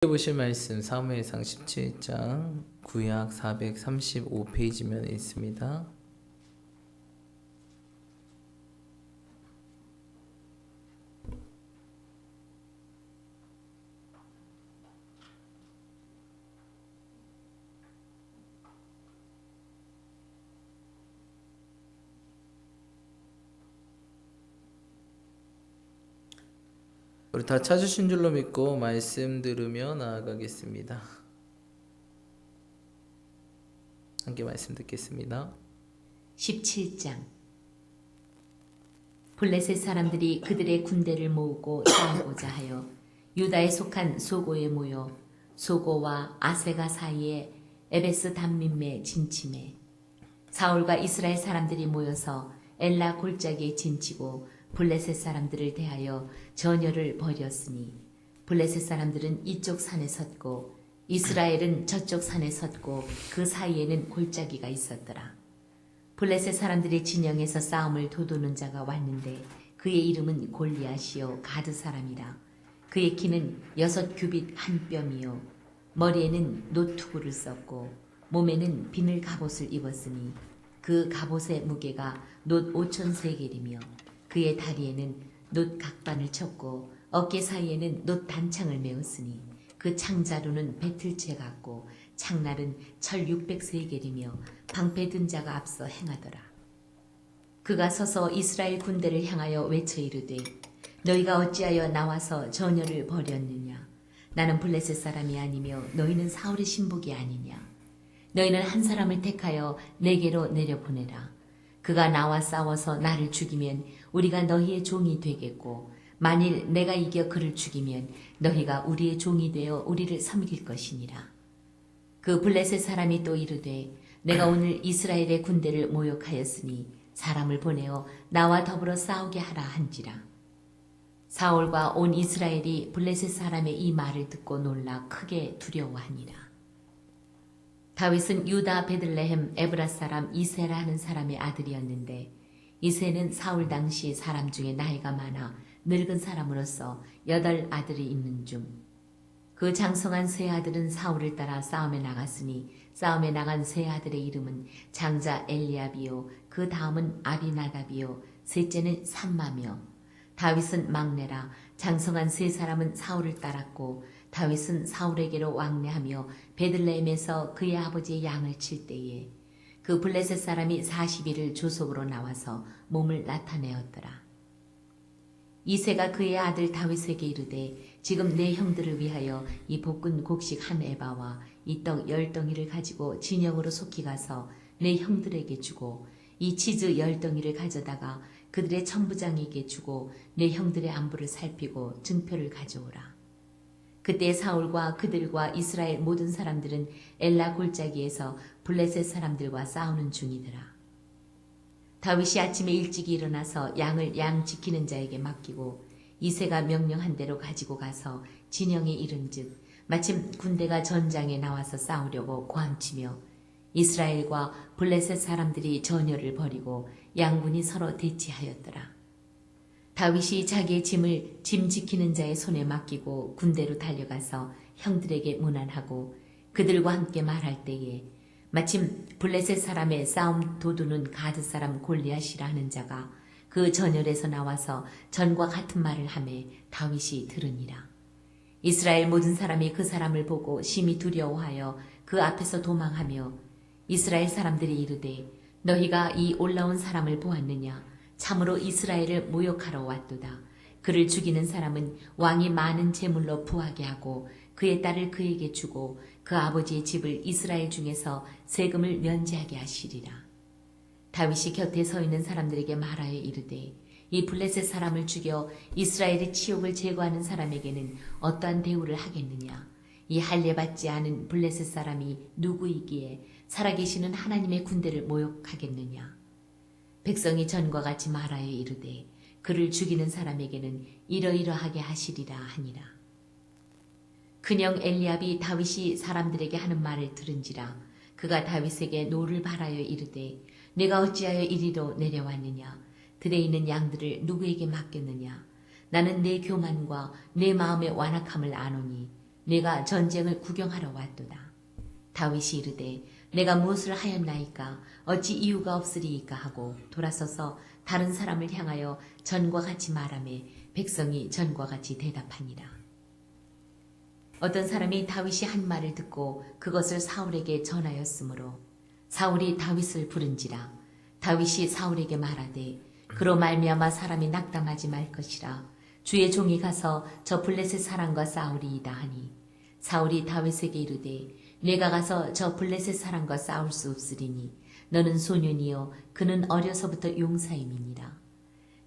보실 말씀 사무엘상 17장 구약 435페이지면에 있습니다. 우리 다 찾으신 줄로 믿고 말씀 들으며 나아가겠습니다. 함께 말씀 듣겠습니다. 17장 블레셋 사람들이 그들의 군대를 모으고 싸우고자 하여 유다에 속한 소고에 모여 소고와 아세가 사이에 에베스 담밈에 진침해 사울과 이스라엘 사람들이 모여서 엘라 골짜기에 진치고 블레셋 사람들을 대하여 전열을 벌였으니 블레셋 사람들은 이쪽 산에 섰고 이스라엘은 저쪽 산에 섰고 그 사이에는 골짜기가 있었더라. 블레셋 사람들의 진영에서 싸움을 도두는 자가 왔는데 그의 이름은 골리앗이요 가드 사람이라. 그의 키는 6규빗 한 뼘이요 머리에는 노투구를 썼고 몸에는 비늘 갑옷을 입었으니 그 갑옷의 무게가 놋 5,000세겔이며 그의 다리에는 놋 각반을 쳤고 어깨 사이에는 놋 단창을 메었으니 그 창자루는 배틀채 같고 창날은 철 600세겔이며 방패 든 자가 앞서 행하더라. 그가 서서 이스라엘 군대를 향하여 외쳐 이르되 너희가 어찌하여 나와서 전열을 벌였느냐. 나는 블레셋 사람이 아니며 너희는 사울의 신복이 아니냐. 너희는 한 사람을 택하여 내게로 내려보내라. 그가 나와 싸워서 나를 죽이면 우리가 너희의 종이 되겠고 만일 내가 이겨 그를 죽이면 너희가 우리의 종이 되어 우리를 섬길 것이니라. 그 블레셋 사람이 또 이르되 내가 오늘 이스라엘의 군대를 모욕하였으니 사람을 보내어 나와 더불어 싸우게 하라 한지라. 사울과 온 이스라엘이 블레셋 사람의 이 말을 듣고 놀라 크게 두려워하니라. 다윗은 유다 베들레헴 에브라 사람 이세라 하는 사람의 아들이었는데 이세는 사울 당시 사람 중에 나이가 많아 늙은 사람으로서 8 아들이 있는 중 그 장성한 세 아들은 사울을 따라 싸움에 나갔으니 싸움에 나간 세 아들의 이름은 장자 엘리압이요 그 다음은 아비나답이요 셋째는 삼마며 다윗은 막내라. 장성한 세 사람은 사울을 따랐고 다윗은 사울에게로 왕래하며 베들레헴에서 그의 아버지의 양을 칠 때에 그 블레셋 사람이 40일을 조속으로 나와서 몸을 나타내었더라. 이새가 그의 아들 다윗에게 이르되 지금 내 형들을 위하여 이 볶은 곡식 한 에바와 이 떡 10덩이를 가지고 진영으로 속히 가서 내 형들에게 주고 이 치즈 10덩이를 가져다가 그들의 천부장에게 주고 내 형들의 안부를 살피고 증표를 가져오라. 그때 사울과 그들과 이스라엘 모든 사람들은 엘라 골짜기에서 블레셋 사람들과 싸우는 중이더라. 다윗이 아침에 일찍 일어나서 양을 양 지키는 자에게 맡기고 이새가 명령한 대로 가지고 가서 진영에 이른즉 마침 군대가 전장에 나와서 싸우려고 고함치며 이스라엘과 블레셋 사람들이 전열을 벌이고 양군이 서로 대치하였더라. 다윗이 자기의 짐을 짐 지키는 자의 손에 맡기고 군대로 달려가서 형들에게 문안하고 그들과 함께 말할 때에 마침 블레셋 사람의 싸움 도두는 가드 사람 골리앗이라 하는 자가 그 전열에서 나와서 전과 같은 말을 하매 다윗이 들으니라. 이스라엘 모든 사람이 그 사람을 보고 심히 두려워하여 그 앞에서 도망하며 이스라엘 사람들이 이르되 너희가 이 올라온 사람을 보았느냐. 참으로 이스라엘을 모욕하러 왔도다. 그를 죽이는 사람은 왕이 많은 재물로 부하게 하고 그의 딸을 그에게 주고 그 아버지의 집을 이스라엘 중에서 세금을 면제하게 하시리라. 다윗이 곁에 서 있는 사람들에게 말하여 이르되 이 블레셋 사람을 죽여 이스라엘의 치욕을 제거하는 사람에게는 어떠한 대우를 하겠느냐. 이 할례받지 않은 블레셋 사람이 누구이기에 살아계시는 하나님의 군대를 모욕하겠느냐. 백성이 전과 같이 말하여 이르되 그를 죽이는 사람에게는 이러이러하게 하시리라 하니라. 근영 엘리압이 다윗이 사람들에게 하는 말을 들은지라. 그가 다윗에게 노를 바라여 이르되 내가 어찌하여 이리로 내려왔느냐. 들에 있는 양들을 누구에게 맡겼느냐. 나는 내 교만과 내 마음의 완악함을 아노니 내가 전쟁을 구경하러 왔도다. 다윗이 이르되 내가 무엇을 하였나이까 어찌 이유가 없으리이까 하고 돌아서서 다른 사람을 향하여 전과 같이 말하매 백성이 전과 같이 대답하니라. 어떤 사람이 다윗이 한 말을 듣고 그것을 사울에게 전하였으므로 사울이 다윗을 부른지라. 다윗이 사울에게 말하되 그로 말미암아 사람이 낙담하지 말 것이라. 주의 종이 가서 저 블레셋 사람과 싸우리이다 하니 사울이 다윗에게 이르되 내가 가서 저 블레셋 사람과 싸울 수 없으리니 너는 소년이요 그는 어려서부터 용사임이니라.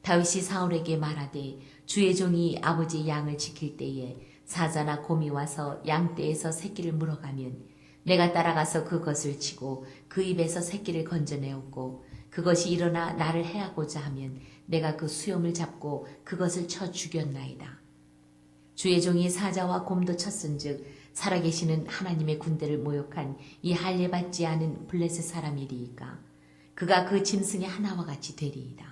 다윗이 사울에게 말하되 주의 종이 아버지의 양을 지킬 때에 사자나 곰이 와서 양떼에서 새끼를 물어가면 내가 따라가서 그것을 치고 그 입에서 새끼를 건져내었고 그것이 일어나 나를 해하고자 하면 내가 그 수염을 잡고 그것을 쳐 죽였나이다. 주의 종이 사자와 곰도 쳤은즉 살아계시는 하나님의 군대를 모욕한 이 할례받지 않은 블레셋 사람이리이까 그가 그 짐승의 하나와 같이 되리이다.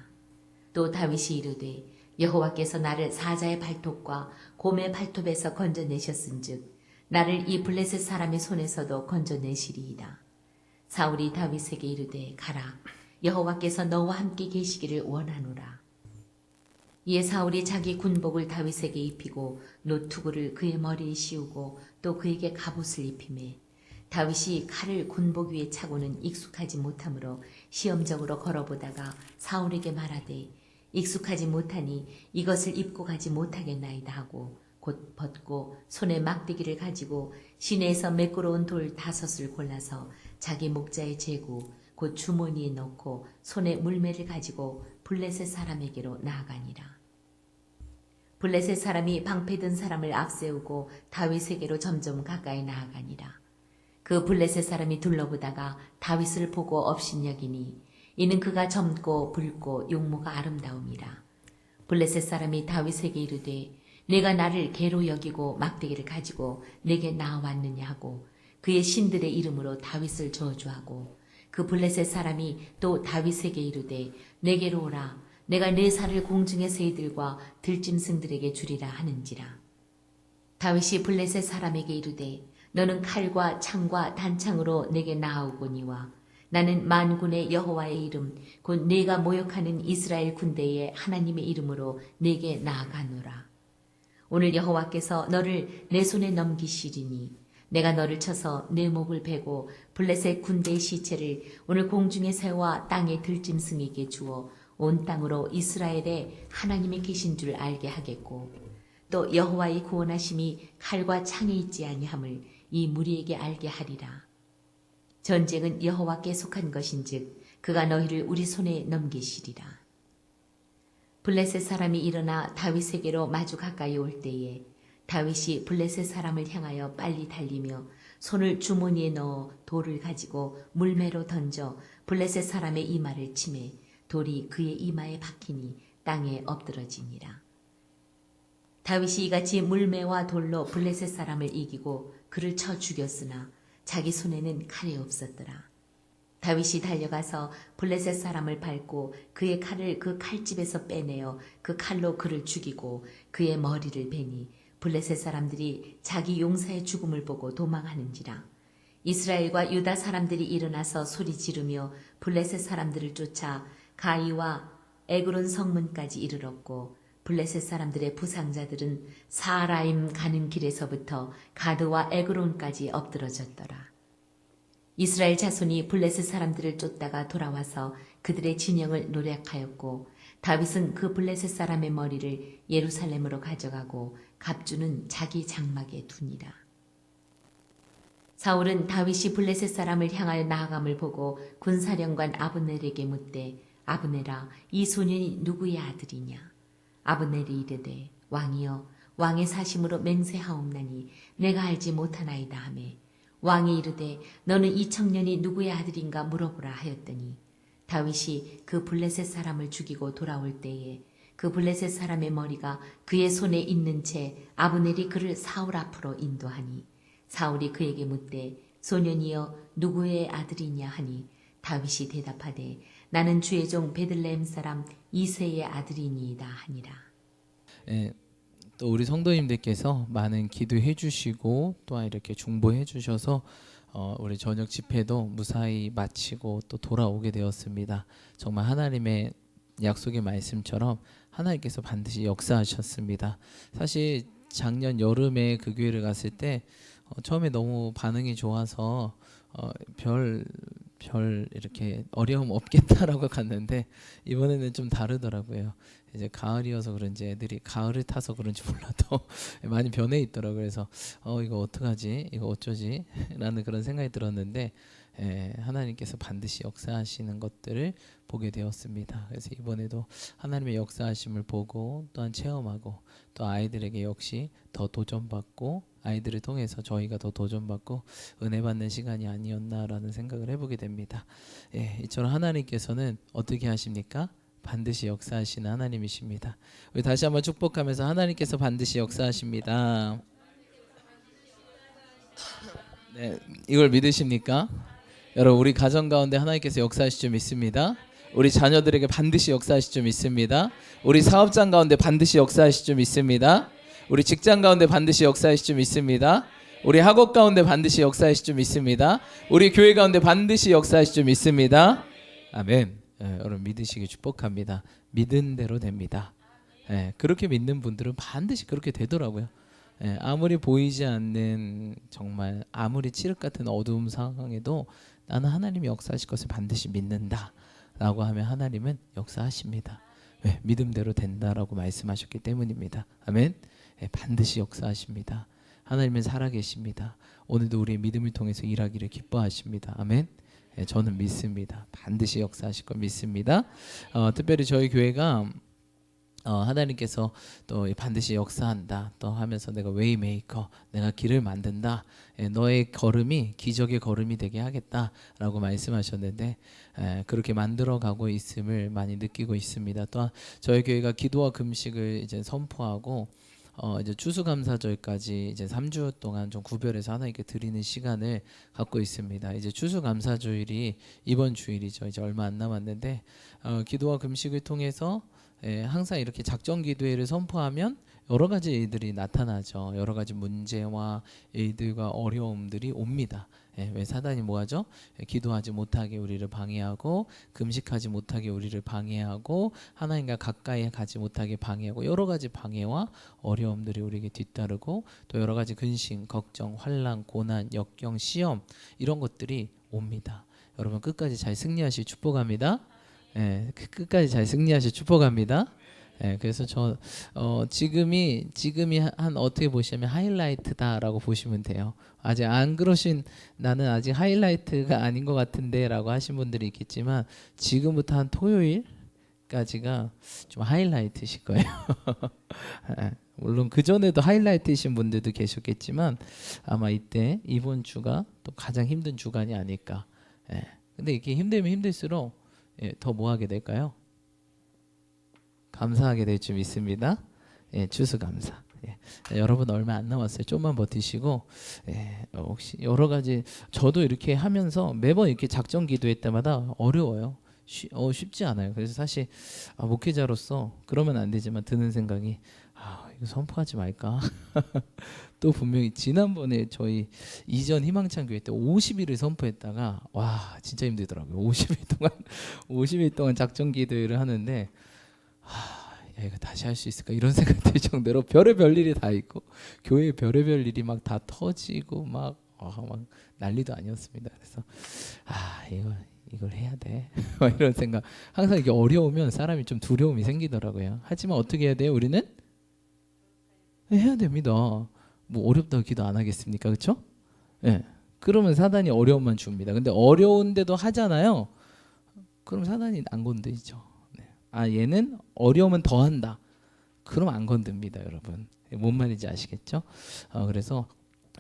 또 다윗이 이르되 여호와께서 나를 사자의 발톱과 곰의 발톱에서 건져내셨은즉 나를 이 블레셋 사람의 손에서도 건져내시리이다. 사울이 다윗에게 이르되 가라 여호와께서 너와 함께 계시기를 원하노라. 이에 사울이 자기 군복을 다윗에게 입히고 노투구를 그의 머리에 씌우고 또 그에게 갑옷을 입히매 다윗이 칼을 군복 위에 차고는 익숙하지 못하므로 시험적으로 걸어보다가 사울에게 말하되 익숙하지 못하니 이것을 입고 가지 못하겠나이다 하고 곧 벗고 손에 막대기를 가지고 시내에서 매끄러운 돌 5을 골라서 자기 목자의 제구 곧 주머니에 넣고 손에 물매를 가지고 블레셋 사람에게로 나아가니라. 블레셋 사람이 방패든 사람을 앞세우고 다윗에게로 점점 가까이 나아가니라. 그 블레셋 사람이 둘러보다가 다윗을 보고 업신여기니 이는 그가 젊고 붉고 용모가 아름다움이라. 블레셋 사람이 다윗에게 이르되 내가 나를 개로 여기고 막대기를 가지고 내게 나와왔느냐 하고 그의 신들의 이름으로 다윗을 저주하고 그 블레셋 사람이 또 다윗에게 이르되 내게로 오라 내가 내 살을 공중의 새들과 들짐승들에게 주리라 하는지라. 다윗이 블레셋 사람에게 이르되 너는 칼과 창과 단창으로 내게 나아오거니와 나는 만군의 여호와의 이름 곧 네가 모욕하는 이스라엘 군대의 하나님의 이름으로 내게 나아가노라. 오늘 여호와께서 너를 내 손에 넘기시리니 내가 너를 쳐서 내 목을 베고 블레셋 군대의 시체를 오늘 공중의 새와 땅의 들짐승에게 주어 온 땅으로 이스라엘에 하나님이 계신 줄 알게 하겠고 또 여호와의 구원하심이 칼과 창에 있지 아니함을 이 무리에게 알게 하리라. 전쟁은 여호와께 속한 것인즉 그가 너희를 우리 손에 넘기시리라. 블레셋 사람이 일어나 다윗에게로 마주 가까이 올 때에 다윗이 블레셋 사람을 향하여 빨리 달리며 손을 주머니에 넣어 돌을 가지고 물매로 던져 블레셋 사람의 이마를 치매 돌이 그의 이마에 박히니 땅에 엎드러지니라. 다윗이 이같이 물매와 돌로 블레셋 사람을 이기고 그를 쳐 죽였으나 자기 손에는 칼이 없었더라. 다윗이 달려가서 블레셋 사람을 밟고 그의 칼을 그 칼집에서 빼내어 그 칼로 그를 죽이고 그의 머리를 베니 블레셋 사람들이 자기 용사의 죽음을 보고 도망하는지라. 이스라엘과 유다 사람들이 일어나서 소리 지르며 블레셋 사람들을 쫓아 가이와 에그론 성문까지 이르렀고 블레셋 사람들의 부상자들은 사라임 가는 길에서부터 가드와 에그론까지 엎드러졌더라. 이스라엘 자손이 블레셋 사람들을 쫓다가 돌아와서 그들의 진영을 노략하였고 다윗은 그 블레셋 사람의 머리를 예루살렘으로 가져가고 갑주는 자기 장막에 두니라. 사울은 다윗이 블레셋 사람을 향하여 나아감을 보고 군사령관 아브넬에게 묻되 아브넬아 이 소년이 누구의 아들이냐. 아브넬이 이르되 왕이여 왕의 사심으로 맹세하옵나니 내가 알지 못하나이다 하매 왕이 이르되 너는 이 청년이 누구의 아들인가 물어보라 하였더니 다윗이 그 블레셋 사람을 죽이고 돌아올 때에 그 블레셋 사람의 머리가 그의 손에 있는 채 아브넬이 그를 사울 앞으로 인도하니 사울이 그에게 묻되 소년이여 누구의 아들이냐 하니 다윗이 대답하되 나는 주의 종 베들레헴 사람 이새의 아들이니이다 하니라. 또 우리 성도님들께서 많은 기도해 주시고 또한 이렇게 중보해 주셔서 우리 저녁 집회도 무사히 마치고 또 돌아오게 되었습니다. 정말 하나님의 약속의 말씀처럼 하나님께서 반드시 역사하셨습니다. 사실 작년 여름에 그 교회를 갔을 때 처음에 너무 반응이 좋아서 별 이렇게 어려움 없겠다라고 갔는데 이번에는 좀 다르더라고요. 이제 가을이어서 그런지 애들이 가을을 타서 그런지 몰라도 많이 변해 있더라고요. 그래서 이거 어떡하지? 이거 어쩌지? 라는 그런 생각이 들었는데 하나님께서 반드시 역사하시는 것들을 보게 되었습니다. 그래서 이번에도 하나님의 역사하심을 보고 또한 체험하고 또 아이들에게 역시 더 도전받고 아이들을 통해서 저희가 더 도전받고 은혜 받는 시간이 아니었나라는 생각을 해보게 됩니다. 이처럼 하나님께서는 어떻게 하십니까? 반드시 역사하시는 하나님이십니다. 우리 다시 한번 축복하면서 하나님께서 반드시 역사하십니다. 네, 이걸 믿으십니까? 여러분 우리 가정 가운데 하나님께서 역사하실 줄 믿습니다. 우리 자녀들에게 반드시 역사하실 줄 믿습니다. 우리 사업장 가운데 반드시 역사하실 줄 믿습니다. 우리 직장 가운데 반드시 역사하실 줄 믿습니다. 우리 학업 가운데 반드시 역사하실 줄 믿습니다. 우리 교회 가운데 반드시 역사하실 줄 믿습니다. 아멘. 여러분 믿으시기 축복합니다. 믿은 대로 됩니다. 그렇게 믿는 분들은 반드시 그렇게 되더라고요. 아무리 보이지 않는 정말 아무리 칠흑 같은 어두움 상황에도 나는 하나님이 역사하실 것을 반드시 믿는다 라고 하면 하나님은 역사하십니다. 왜? 믿음대로 된다라고 말씀하셨기 때문입니다. 아멘. 반드시 역사하십니다. 하나님은 살아계십니다. 오늘도 우리의 믿음을 통해서 일하기를 기뻐하십니다. 아멘. 저는 믿습니다. 반드시 역사하실 걸 믿습니다. 특별히 저희 교회가 하나님께서 또 반드시 역사한다 또 하면서 내가 웨이메이커 내가 길을 만든다 너의 걸음이 기적의 걸음이 되게 하겠다라고 말씀하셨는데 그렇게 만들어가고 있음을 많이 느끼고 있습니다. 또한 저희 교회가 기도와 금식을 이제 선포하고 이제 추수감사절까지 이제 3주 동안 좀 구별해서 하나님께 드리는 시간을 갖고 있습니다. 이제 추수감사주일이 이번 주일이죠. 이제 얼마 안 남았는데 기도와 금식을 통해서 항상 이렇게 작정 기도회를 선포하면 여러 가지 일들이 나타나죠. 여러 가지 문제와 일들과 어려움들이 옵니다. 왜 사단이 뭐하죠? 기도하지 못하게 우리를 방해하고 금식하지 못하게 우리를 방해하고 하나님과 가까이 가지 못하게 방해하고 여러 가지 방해와 어려움들이 우리에게 뒤따르고 또 여러 가지 근심, 걱정, 환난, 고난, 역경, 시험 이런 것들이 옵니다. 여러분 끝까지 잘 승리하실 축복합니다. 끝까지 잘 승리하실 축복합니다. 그래서 저 지금이 한 어떻게 보시면 하이라이트다라고 보시면 돼요. 아직 안 그러신 나는 아직 하이라이트가 아닌 것 같은데라고 하신 분들이 있겠지만 지금부터 한 토요일까지가 좀 하이라이트실 거예요. 물론 그 전에도 하이라이트이신 분들도 계셨겠지만 아마 이번 주가 또 가장 힘든 주간이 아닐까. 근데 이렇게 힘들면 힘들수록 더 뭐 하게 될까요? 감사하게 될 줄 믿습니다. 추수감사. 여러분 얼마 안 남았어요. 좀만 버티시고 혹시 여러 가지 저도 이렇게 하면서 매번 이렇게 작정 기도할 때마다 어려워요. 쉽지 않아요. 그래서 사실 목회자로서 그러면 안 되지만 드는 생각이 이거 선포하지 말까? 또 분명히 지난번에 저희 이전 희망찬 교회 때 50일을 선포했다가 와 진짜 힘들더라고요. 50일 동안 작정 기도를 하는데 야, 이거 다시 할 수 있을까 이런 생각 들 정도로 별의별 일이 다 있고 교회에 별의별 일이 막 다 터지고 막 난리도 아니었습니다. 그래서 이걸 해야 돼 이런 생각 항상 이게 어려우면 사람이 좀 두려움이 생기더라고요. 하지만 어떻게 해야 돼요? 우리는 해야 됩니다. 뭐 어렵다고 기도 안 하겠습니까? 그렇죠? 그러면 사단이 어려움만 줍니다. 근데 어려운데도 하잖아요. 그럼 사단이 안 건드리죠. 얘는 어려우면 더 한다. 그럼 안 건듭니다, 여러분. 뭔 말인지 아시겠죠? 그래서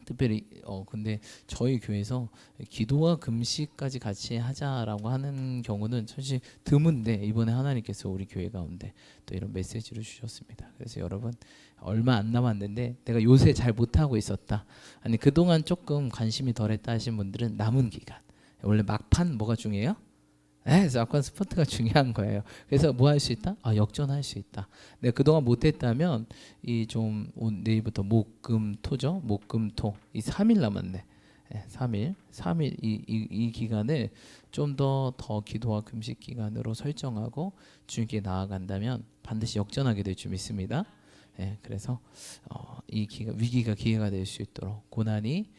특별히 근데 저희 교회에서 기도와 금식까지 같이 하자라고 하는 경우는 사실 드문데 이번에 하나님께서 우리 교회 가운데 또 이런 메시지를 주셨습니다. 그래서 여러분 얼마 안 남았는데 내가 요새 잘 못하고 있었다. 아니 그동안 조금 관심이 덜했다 하신 분들은 남은 기간 원래 막판 뭐가 중요해요? 사건 스포트가 중요한 거예요. 그래서 뭐 할 수 있다? 역전할 수 있다. 내가 그동안 못했다면 이 좀 내일부터 목금토죠. 목금토 이 3일 남았네. 3일 이 기간을 좀 더 기도와 금식 기간으로 설정하고 주님께 나아간다면 반드시 역전하게 될 줄 믿습니다. 그래서 이 위기가 기회가 될 수 있도록 고난이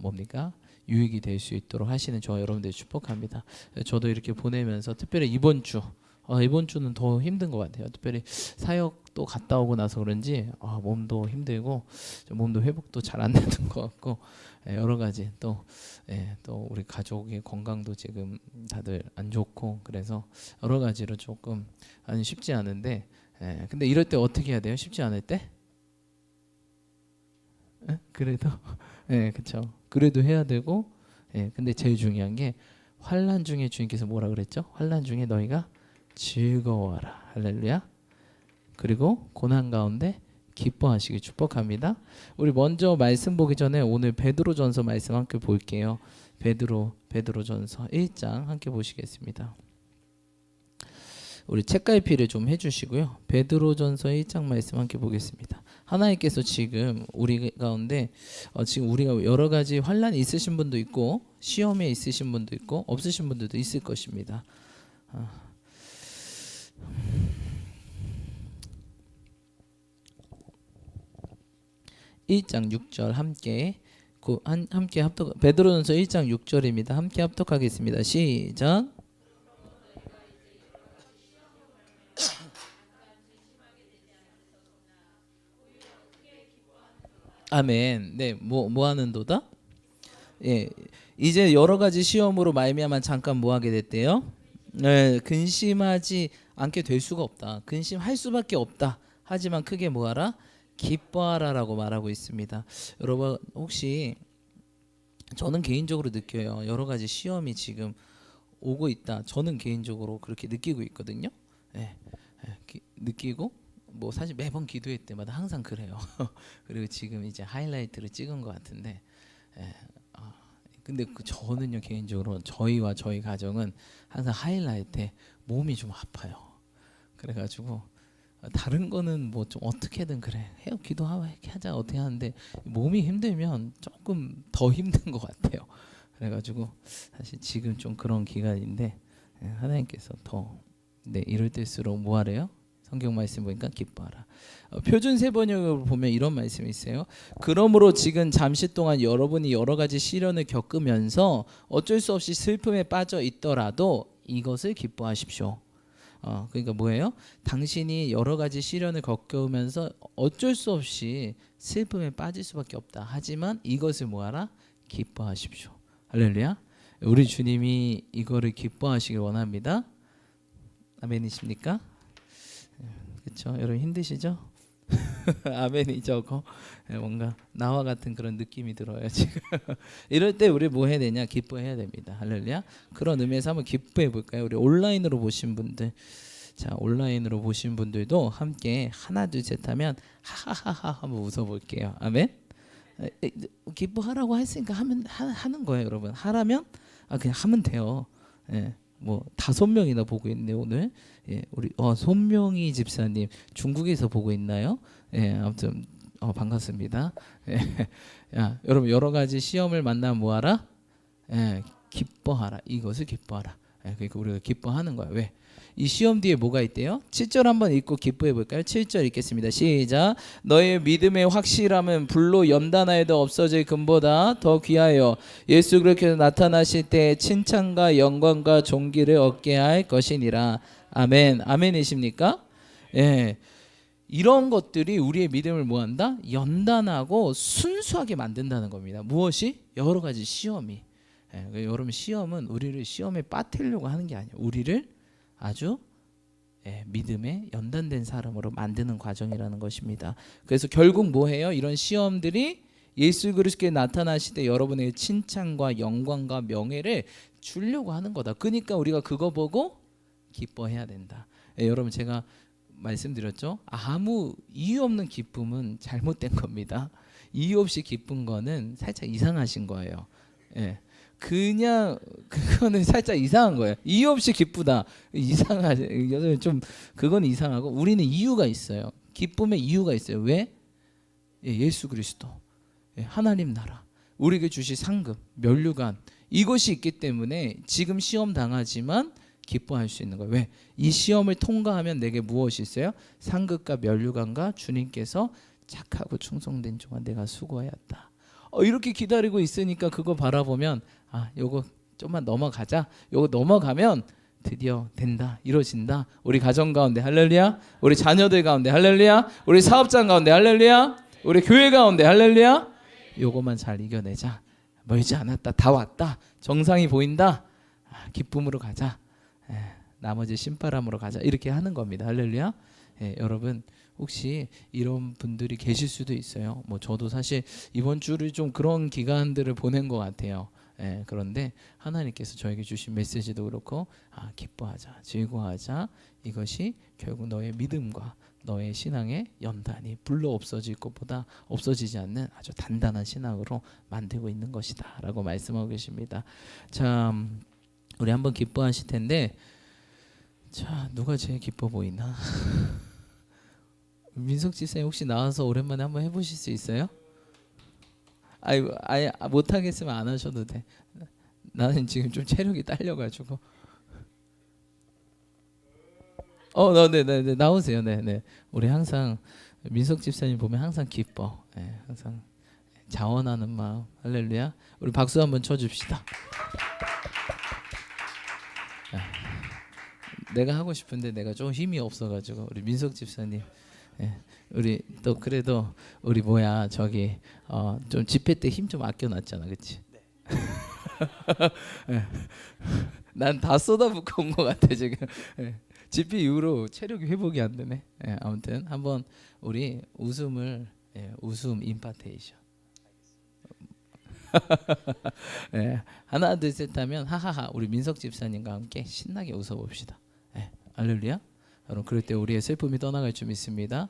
뭡니까? 유익이 될 수 있도록 하시는 저와 여러분들 축복합니다. 저도 이렇게 보내면서 특별히 이번 주는 더 힘든 것 같아요. 특별히 사역도 갔다 오고 나서 그런지 몸도 힘들고 몸도 회복도 잘 안 되는 것 같고 여러 가지 또 우리 가족의 건강도 지금 다들 안 좋고 그래서 여러 가지로 조금 쉽지 않은데 근데 이럴 때 어떻게 해야 돼요? 쉽지 않을 때? 그래도 그렇죠. 그래도 해야 되고 근데 제일 중요한 게 환난 중에 주님께서 뭐라 그랬죠? 환난 중에 너희가 즐거워하라. 할렐루야. 그리고 고난 가운데 기뻐하시길 축복합니다. 우리 먼저 말씀 보기 전에 오늘 베드로전서 말씀 함께 볼게요. 베드로전서 1장 함께 보시겠습니다. 우리 책갈피를 좀 해주시고요. 베드로전서 1장 말씀 함께 보겠습니다. 하나님께서 지금 우리 가운데 지금 우리가 여러 가지 환난이 있으신 분도 있고 시험에 있으신 분도 있고 없으신 분들도 있을 것입니다. 1장 6절 함께 합독 베드로전서 1장 6절입니다. 함께 합독하겠습니다. 시작. 아멘. 네, 뭐 하는도다? 이제 여러 가지 시험으로 말미암아 잠깐 뭐 하게 됐대요? 근심하지 않게 될 수가 없다. 근심할 수밖에 없다. 하지만 크게 뭐하라? 기뻐하라라고 말하고 있습니다. 여러분 혹시 저는 개인적으로 느껴요. 여러 가지 시험이 지금 오고 있다. 저는 개인적으로 그렇게 느끼고 있거든요. 느끼고 뭐 사실 매번 기도회 때마다 항상 그래요. 그리고 지금 이제 하이라이트를 찍은 것 같은데, 근데 저는요 개인적으로 저희와 저희 가정은 항상 하이라이트에 몸이 좀 아파요. 그래가지고 다른 거는 뭐 좀 어떻게든 그래 해요 기도하고 이렇게 하자 어떻게 하는데 몸이 힘들면 조금 더 힘든 것 같아요. 그래가지고 사실 지금 좀 그런 기간인데 하나님께서 더 이럴 때일수록 뭐 하래요? 성경 말씀 보니까 기뻐하라. 표준 세번역으로 보면 이런 말씀이 있어요. 그러므로 지금 잠시 동안 여러분이 여러 가지 시련을 겪으면서 어쩔 수 없이 슬픔에 빠져 있더라도 이것을 기뻐하십시오. 그러니까 뭐예요? 당신이 여러 가지 시련을 겪으면서 어쩔 수 없이 슬픔에 빠질 수밖에 없다. 하지만 이것을 뭐하라? 기뻐하십시오. 할렐루야. 우리 주님이 이거를 기뻐하시길 원합니다. 아멘이십니까? 그렇죠. 여러분 힘드시죠? 아멘이죠. 뭔가 나와 같은 그런 느낌이 들어요 지금. 이럴 때 우리 뭐 해야 되냐? 기뻐해야 됩니다. 할렐루야. 그런 의미에서 한번 기뻐해 볼까요? 우리 온라인으로 보신 분들, 자 온라인으로 보신 분들도 함께 하나 둘 셋 하면 하하하하 한번 웃어볼게요. 아멘. 기뻐하라고 했으니까 하는 거예요, 여러분. 하라면 그냥 하면 돼요. 뭐 5명이나 보고 있네 오늘. 우리 손명희 집사님 중국에서 보고 있나요? 아무튼 반갑습니다. 야, 여러분 여러 가지 시험을 만나면 뭐하라? 기뻐하라. 이것을 기뻐하라. 그러니까 우리가 기뻐하는 거야. 왜? 이 시험 뒤에 뭐가 있대요? 7절 한번 읽고 기뻐해 볼까요? 7절 읽겠습니다. 시작. 너의 믿음의 확실함은 불로 연단하여도 없어질 금보다 더 귀하여 예수 그리스도께서 나타나실 때 칭찬과 영광과 존귀를 얻게 할 것이니라. 아멘. 아멘이십니까? 이런 것들이 우리의 믿음을 뭐한다? 연단하고 순수하게 만든다는 겁니다. 무엇이? 여러 가지 시험이. 여러분 시험은 우리를 시험에 빠뜨리려고 하는 게 아니에요. 우리를 아주 믿음에 연단된 사람으로 만드는 과정이라는 것입니다. 그래서 결국 뭐해요? 이런 시험들이 예수 그리스도께 나타나실 때 여러분에게 칭찬과 영광과 명예를 주려고 하는 거다. 그러니까 우리가 그거 보고 기뻐해야 된다. 여러분 제가 말씀드렸죠? 아무 이유 없는 기쁨은 잘못된 겁니다. 이유 없이 기쁜 거는 살짝 이상하신 거예요. 그냥 그거는 살짝 이상한 거예요. 이유 없이 기쁘다. 이상하지. 좀 그건 이상하고 우리는 이유가 있어요. 기쁨의 이유가 있어요. 왜? 예수 그리스도, 하나님 나라, 우리에게 주실 상급, 면류관 이것이 있기 때문에 지금 시험 당하지만 기뻐할 수 있는 거예요. 왜? 이 시험을 통과하면 내게 무엇이 있어요? 상급과 면류관과 주님께서 착하고 충성된 종아 내가 수고하였다. 이렇게 기다리고 있으니까 그거 바라보면 요거 좀만 넘어가자. 요거 넘어가면 드디어 된다, 이루어진다. 우리 가정 가운데 할렐루야, 우리 자녀들 가운데 할렐루야, 우리 사업장 가운데 할렐루야, 우리 교회 가운데 할렐루야. 요거만 잘 이겨내자. 멀지 않았다, 다 왔다, 정상이 보인다. 기쁨으로 가자. 나머지 신바람으로 가자. 이렇게 하는 겁니다. 할렐루야. 여러분 혹시 이런 분들이 계실 수도 있어요. 뭐 저도 사실 이번 주를 좀 그런 기간들을 보낸 것 같아요. 그런데 하나님께서 저에게 주신 메시지도 그렇고 기뻐하자, 즐거워하자. 이것이 결국 너의 믿음과 너의 신앙의 연단이 불러 없어질 것보다 없어지지 않는 아주 단단한 신앙으로 만들고 있는 것이다 라고 말씀하고 계십니다. 자, 우리 한번 기뻐하실 텐데, 자, 누가 제일 기뻐 보이나? 민석 집사님 혹시 나와서 오랜만에 한번 해보실 수 있어요? 아예 못하겠으면 안 하셔도 돼. 나는 지금 좀 체력이 딸려가지고. 네, 나오세요. 네. 우리 항상 민석 집사님 보면 항상 기뻐. 항상 자원하는 마음. 할렐루야. 우리 박수 한번 쳐줍시다. 내가 하고 싶은데 내가 좀 힘이 없어가지고 우리 민석 집사님. 우리 또 그래도 우리 저기 좀 집회 때 힘 좀 아껴놨잖아, 그렇지? 난 다 쏟아붓고 온 것 같아 지금. 집회 이후로 체력이 회복이 안 되네. 아무튼 한번 우리 웃음 임파테이션. 하나 둘 셋 하면 하하하 우리 민석 집사님과 함께 신나게 웃어봅시다. 할렐루야. 여러분 그럴 때 우리의 슬픔이 떠나갈 줄 믿습니다.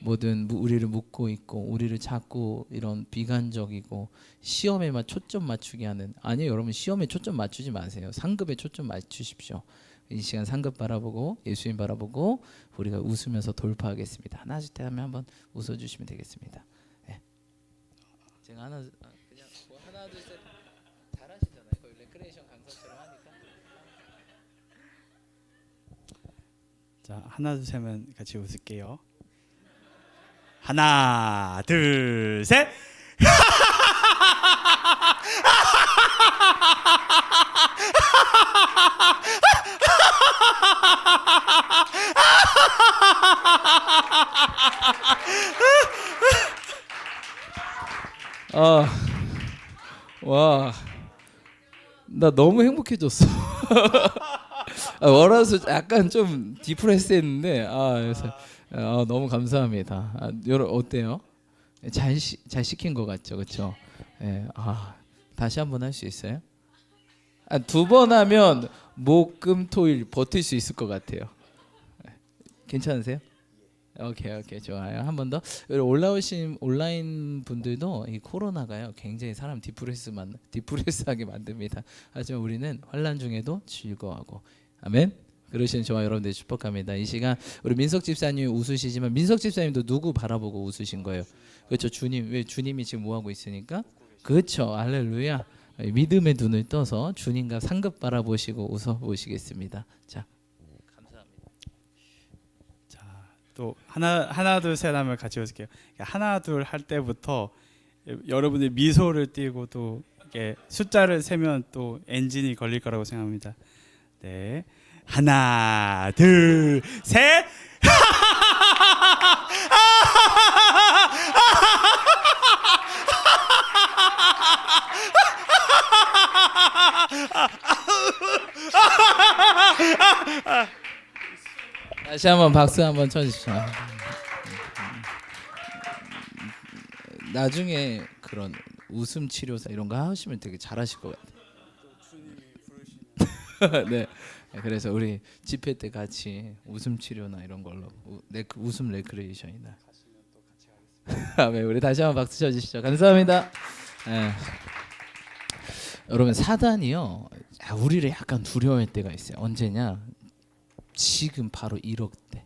모든 우리를 묶고 있고 우리를 자꾸 이런 비관적이고 시험에만 초점 맞추게 하는, 아니요 여러분, 시험에 초점 맞추지 마세요. 상급에 초점 맞추십시오. 이 시간 상급 바라보고 예수님 바라보고 우리가 웃으면서 돌파하겠습니다. 하나 둘 셋 하면 한번 웃어주시면 되겠습니다. 제가 하나 둘 셋 잘하시잖아요. 거의 레크레이션 강사처럼 하니까. 자, 하나 둘 셋은 같이 웃을게요. 하나 둘 셋. 와, 나 너무 행복해졌어. 월화수 약간 좀 디프레스했는데 그래서 너무 감사합니다. 여러분 어때요? 잘 시킨 것 같죠, 그렇죠? 다시 한번 할 수 있어요? 2번 하면 목, 금, 토일 버틸 수 있을 것 같아요. 괜찮으세요? 오케이 좋아요. 한 번 더. 올라오신 온라인 분들도 이 코로나가요 굉장히 사람 디프레스하게 만듭니다. 하지만 우리는 환난 중에도 즐거워하고, 아멘. 그러시는 저와 여러분들 축복합니다. 이 시간 우리 민석 집사님 웃으시지만 민석 집사님도 누구 바라보고 웃으신 거예요? 그렇죠, 주님. 왜? 주님이 지금 뭐 하고 있으니까. 그렇죠, 할렐루야. 믿음의 눈을 떠서 주님과 상급 바라보시고 웃어보시겠습니다. 자, 감사합니다. 자, 또 하나 둘 셋 하면 같이 웃을게요. 하나 둘 할 때부터 여러분들 미소를 띄고 또 이렇게 숫자를 세면 또 엔진이 걸릴 거라고 생각합니다. 네, 하나 둘 셋. 다시 한번 박수 한번 쳐주시죠. 나중에 그런 웃음 치료사 이런 거 하시면 되게 잘하실 것 같아요. 네. 그래서 우리 집회 때 같이 웃음 치료나 이런 걸로 웃음 레크레이션이나. 네, 우리 다시 한번 박수 쳐주시죠. 감사합니다. 여러분 사단이요. 우리를 약간 두려워할 때가 있어요. 언제냐? 지금 바로 이럴 때.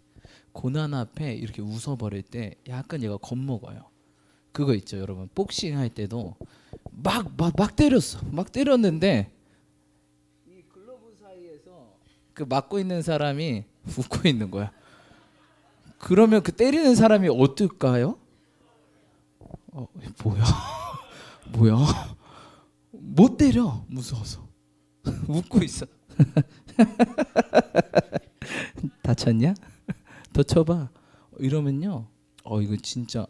고난 앞에 이렇게 웃어버릴 때 약간 얘가 겁먹어요. 그거 있죠, 여러분. 복싱 할 때도 막 때렸어. 막 때렸는데 이 글러브 사이에서 그 맞고 있는 사람이 웃고 있는 거야. 그러면 그 때리는 사람이 어떨까요? 뭐야? 뭐야? 못 때려. 무서워서. 웃고 있어. 다쳤냐? 더 쳐봐. 이러면요. 이거 진짜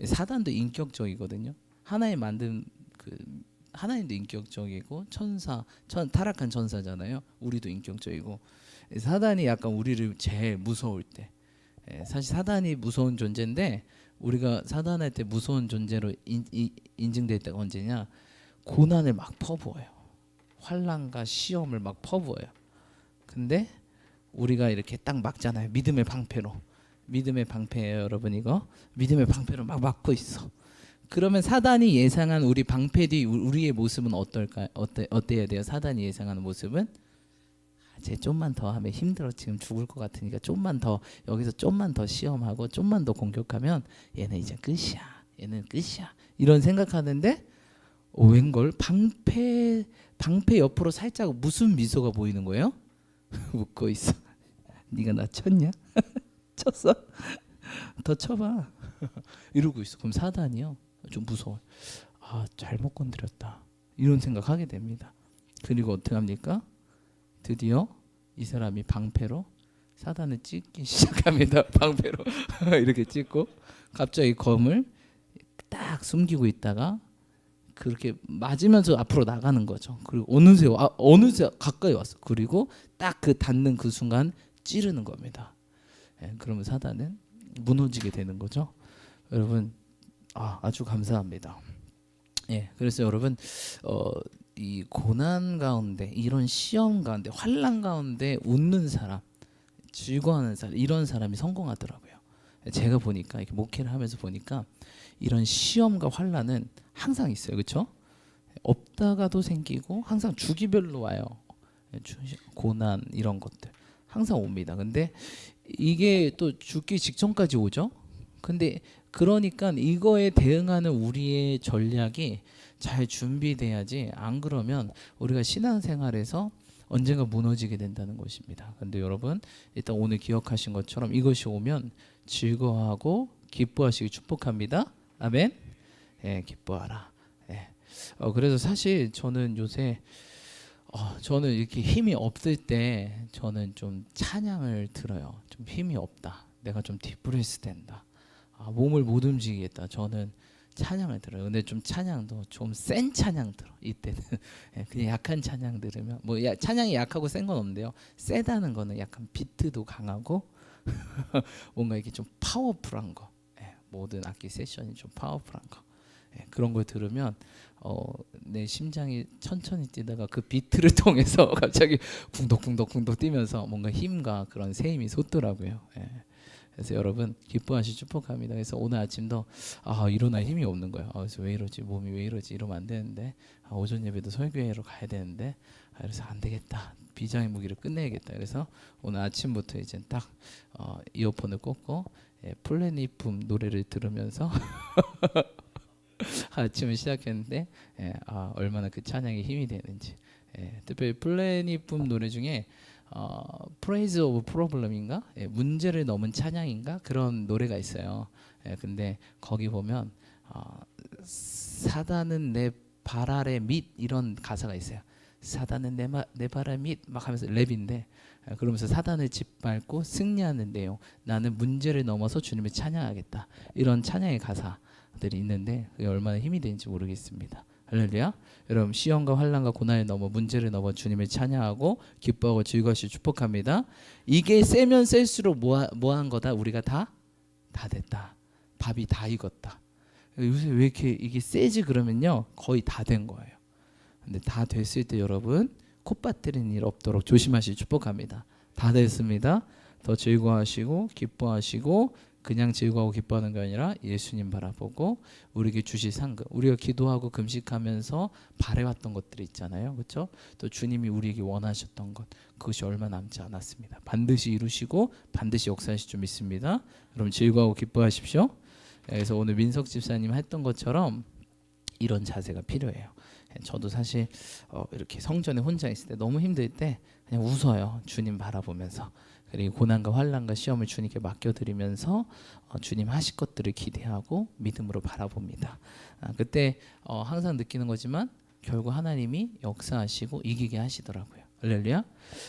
사단도 인격적이거든요. 하나님 만든 그 하나님도 인격적이고 타락한 천사잖아요. 우리도 인격적이고 사단이 약간 우리를 제일 무서울 때. 사실 사단이 무서운 존재인데 우리가 사단할 때 무서운 존재로 인증될 때가 언제냐? 고난을 막 퍼부어요. 환난과 시험을 막 퍼부어요. 근데 우리가 이렇게 딱 막잖아요. 믿음의 방패로. 믿음의 방패예요, 여러분. 이거 믿음의 방패로 막 막고 있어. 그러면 사단이 예상한 우리 방패 뒤 우리의 모습은 어떨까요? 어때야 돼요? 사단이 예상하는 모습은 쟤 좀만 더 하면 힘들어. 지금 죽을 것 같으니까 좀만 더 여기서 좀만 더 시험하고 좀만 더 공격하면 얘는 이제 끝이야. 얘는 끝이야. 이런 생각하는데 웬걸 방패 옆으로 살짝 무슨 미소가 보이는 거예요? 웃고 있어. 네가 나 쳤냐? 쳤어? 더 쳐봐. 이러고 있어. 그럼 사단이요. 좀 무서워. 잘못 건드렸다. 이런 생각하게 됩니다. 그리고 어떻게 합니까? 드디어 이 사람이 방패로 사단을 찢기 시작합니다. 방패로 이렇게 찢고 갑자기 검을 딱 숨기고 있다가 그렇게 맞으면서 앞으로 나가는 거죠. 그리고 어느새 가까이 왔어. 그리고 딱 그 닿는 그 순간 찌르는 겁니다. 그러면 사단은 무너지게 되는 거죠. 여러분 아주 감사합니다. 그래서 여러분 이 고난 가운데 이런 시험 가운데 환난 가운데 웃는 사람, 즐거워하는 사람 이런 사람이 성공하더라고요. 제가 보니까 이렇게 목회를 하면서 보니까 이런 시험과 환난은 항상 있어요. 그렇죠? 없다가도 생기고 항상 주기별로 와요. 고난 이런 것들 항상 옵니다. 근데 이게 또 죽기 직전까지 오죠. 근데 그러니까 이거에 대응하는 우리의 전략이 잘 준비돼야지 안 그러면 우리가 신앙생활에서 언젠가 무너지게 된다는 것입니다. 근데 여러분 일단 오늘 기억하신 것처럼 이것이 오면 즐거워하고 기뻐하시기 축복합니다. 아멘. 기뻐하라. 그래서 사실 저는 요새 저는 이렇게 힘이 없을 때 저는 좀 찬양을 들어요. 좀 힘이 없다. 내가 좀 디프레스 된다. 몸을 못 움직이겠다. 저는 찬양을 들어요. 근데 좀 찬양도 좀 센 찬양 들어. 이때는 그냥 약한 찬양 들으면 찬양이 약하고 센 건 없는데요. 세다는 거는 약간 비트도 강하고 뭔가 이렇게 좀 파워풀한 거. 모든 악기 세션이 좀 파워풀한 거. 그런 걸 들으면 내 심장이 천천히 뛰다가 그 비트를 통해서 갑자기 쿵덕쿵덕쿵덕 뛰면서 뭔가 힘과 그런 새 힘이 솟더라고요. 그래서 여러분 기뻐하시 축복합니다. 그래서 오늘 아침도 일어날 힘이 없는 거예요. 그래서 왜 이러지? 몸이 왜 이러지? 이러면 안 되는데 오전 예배도 설교회로 가야 되는데 그래서 안 되겠다. 비장의 무기를 끝내야겠다. 그래서 오늘 아침부터 이제 딱 이어폰을 꽂고 플래닛붐 노래를 들으면서 아침을 시작했는데 얼마나 그 찬양에 힘이 되는지. 특별히 플래닛붐 노래 중에 Praise of Problem인가? 문제를 넘은 찬양인가? 그런 노래가 있어요. 근데 거기 보면 사단은 내 발 아래 밑 이런 가사가 있어요. 사단은 내 발 아래 밑 막 하면서 랩인데 그러면서 사단을 짓밟고 승리하는 내용. 나는 문제를 넘어서 주님을 찬양하겠다. 이런 찬양의 가사들이 있는데 그게 얼마나 힘이 되는지 모르겠습니다. 할렐루야. 여러분 시험과 환난과 고난을 넘어 문제를 넘어 주님을 찬양하고 기뻐하고 즐거워하시 축복합니다. 이게 세면 셀수록 뭐한 거다? 우리가 다 됐다. 밥이 다 익었다. 요새 왜 이렇게 이게 세지 그러면요 거의 다 된 거예요. 근데 다 됐을 때 여러분 콧바뜨리는 일 없도록 조심하시 축복합니다. 다 됐습니다. 더 즐거워하시고 기뻐하시고 그냥 즐거워하고 기뻐하는 게 아니라 예수님 바라보고 우리에게 주실 상급, 우리가 기도하고 금식하면서 바래왔던 것들이 있잖아요, 그렇죠? 또 주님이 우리에게 원하셨던 것, 그것이 얼마 남지 않았습니다. 반드시 이루시고 반드시 역사하실 줄 믿습니다. 여러분 즐거워하고 기뻐하십시오. 그래서 오늘 민석 집사님 했던 것처럼 이런 자세가 필요해요. 저도 사실 이렇게 성전에 혼자 있을 때 너무 힘들 때 그냥 웃어요. 주님 바라보면서. 그리고 고난과 환난과 시험을 주님께 맡겨드리면서 주님 하실 것들을 기대하고 믿음으로 바라봅니다. 그때 항상 느끼는 거지만 결국 하나님이 역사하시고 이기게 하시더라고요. 할렐루야.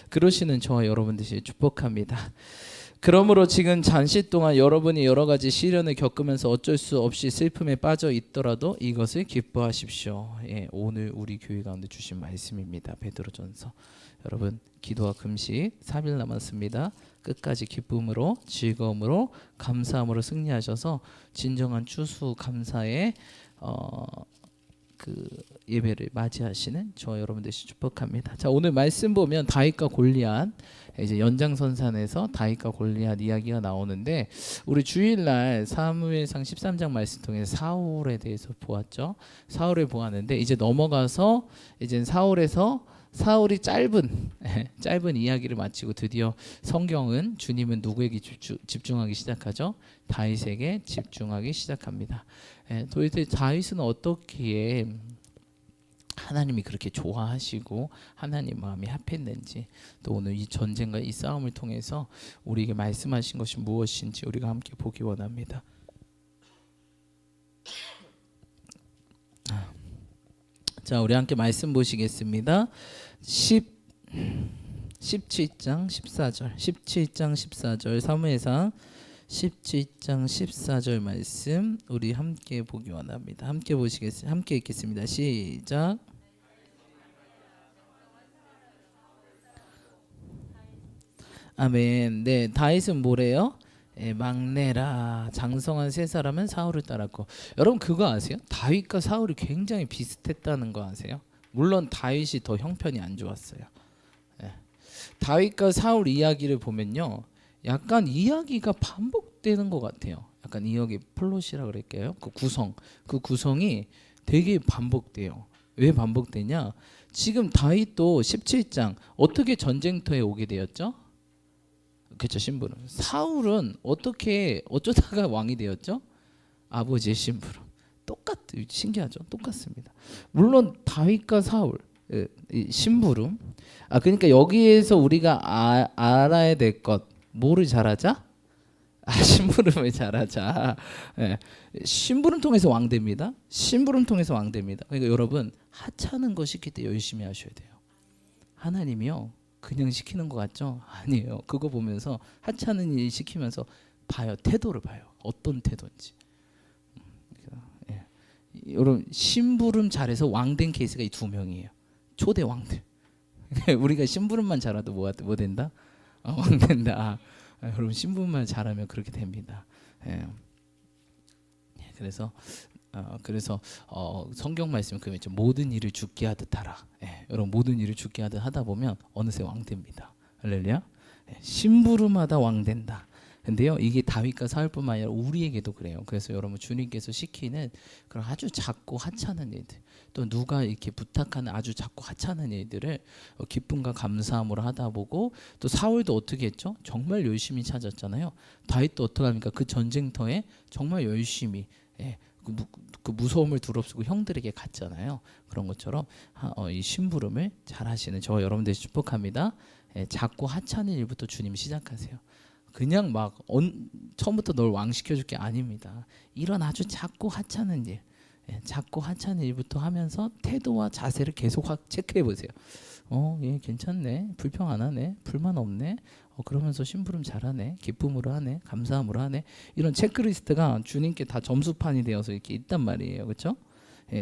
그러시는 저와 여러분들이 축복합니다. 그러므로 지금 잠시 동안 여러분이 여러 가지 시련을 겪으면서 어쩔 수 없이 슬픔에 빠져 있더라도 이것을 기뻐하십시오. 예, 오늘 우리 교회 가운데 주신 말씀입니다. 베드로전서. 여러분 기도와 금식 3일 남았습니다. 끝까지 기쁨으로 즐거움으로 감사함으로 승리하셔서 진정한 추수 감사의 그 예배를 맞이하시는 저 여러분들 축복합니다. 자, 오늘 말씀 보면 다윗과 골리앗, 이제 연장선상에서 다윗과 골리앗 이야기가 나오는데 우리 주일날 사무엘상 13장 말씀 통해서 사울에 대해서 보았죠. 사울을 보았는데 이제 넘어가서 이제 사울이 짧은 이야기를 마치고 드디어 성경은 주님은 누구에게 집중하기 시작하죠? 다윗에게 집중하기 시작합니다. 도대체 다윗은 어떻게 하나님이 그렇게 좋아하시고 하나님 마음이 합했는지, 또 오늘 이 전쟁과 이 싸움을 통해서 우리에게 말씀하신 것이 무엇인지 우리가 함께 보기 원합니다. 자, 우리 함께 말씀 보시겠습니다. 17장 14절 사무엘상 17장 14절 말씀 우리 함께 보기 원합니다. 함께 보시겠습니다. 함께 읽겠습니다. 시작. 아멘. 네, 다윗은 뭐래요? 막내라 장성한 세 사람은 사울을 따랐고, 여러분 그거 아세요? 다윗과 사울이 굉장히 비슷했다는 거 아세요? 물론 다윗이 더 형편이 안 좋았어요. 다윗과 사울 이야기를 보면요, 약간 이야기가 반복되는 것 같아요. 약간 이야기 플롯이라 그럴게요. 그 구성이 되게 반복돼요. 왜 반복되냐? 지금 다윗도 17장 어떻게 전쟁터에 오게 되었죠? 그렇죠, 심부름. 사울은 어쩌다가 왕이 되었죠? 아버지의 심부름. 신기하죠? 똑같습니다. 물론 다윗과 사울 심부름. 그러니까 여기에서 우리가 알아야 될 것, 뭐를 잘하자? 심부름을 잘하자. 심부름 통해서 왕 됩니다. 심부름 통해서 왕 됩니다. 그러니까 여러분 하찮은 거 시킬 때 열심히 하셔야 돼요. 하나님이요 그냥 시키는 것 같죠? 아니에요. 그거 보면서 하찮은 일 시키면서 봐요. 태도를 봐요. 어떤 태도인지. 여러분 심부름 잘해서 왕된 케이스가 이 2명이에요. 초대 왕들. 우리가 심부름만 잘해도 뭐 된다? 왕 된다. 여러분 심부름만 잘하면 그렇게 됩니다. 그래서 성경 말씀 그 모든 일을 죽게 하듯 하라. 여러분 모든 일을 죽게 하듯 하다 보면 어느새 왕 됩니다. 할렐루야. 심부름하다 왕 된다. 근데요 이게 다윗과 사울뿐만 아니라 우리에게도 그래요. 그래서 여러분 주님께서 시키는 그런 아주 작고 하찮은 일들, 또 누가 이렇게 부탁하는 아주 작고 하찮은 일들을 기쁨과 감사함으로 하다 보고, 또 사울도 어떻게 했죠? 정말 열심히 찾았잖아요. 다윗도 어떻게 합니까? 그 전쟁터에 정말 열심히 그 무서움을 두릅쓰고 형들에게 갔잖아요. 그런 것처럼 이 심부름을 잘 하시는 저 여러분들이 축복합니다. 작고 하찮은 일부터 주님 시작하세요. 그냥 막 처음부터 널 왕 시켜줄 게 아닙니다. 이런 아주 작고 하찮은 일, 작고 하찮은 일부터 하면서 태도와 자세를 계속 체크해 보세요. 얘 괜찮네, 불평 안 하네, 불만 없네, 그러면서 심부름 잘하네, 기쁨으로 하네, 감사함으로 하네. 이런 체크리스트가 주님께 다 점수판이 되어서 이렇게 있단 말이에요. 그렇죠?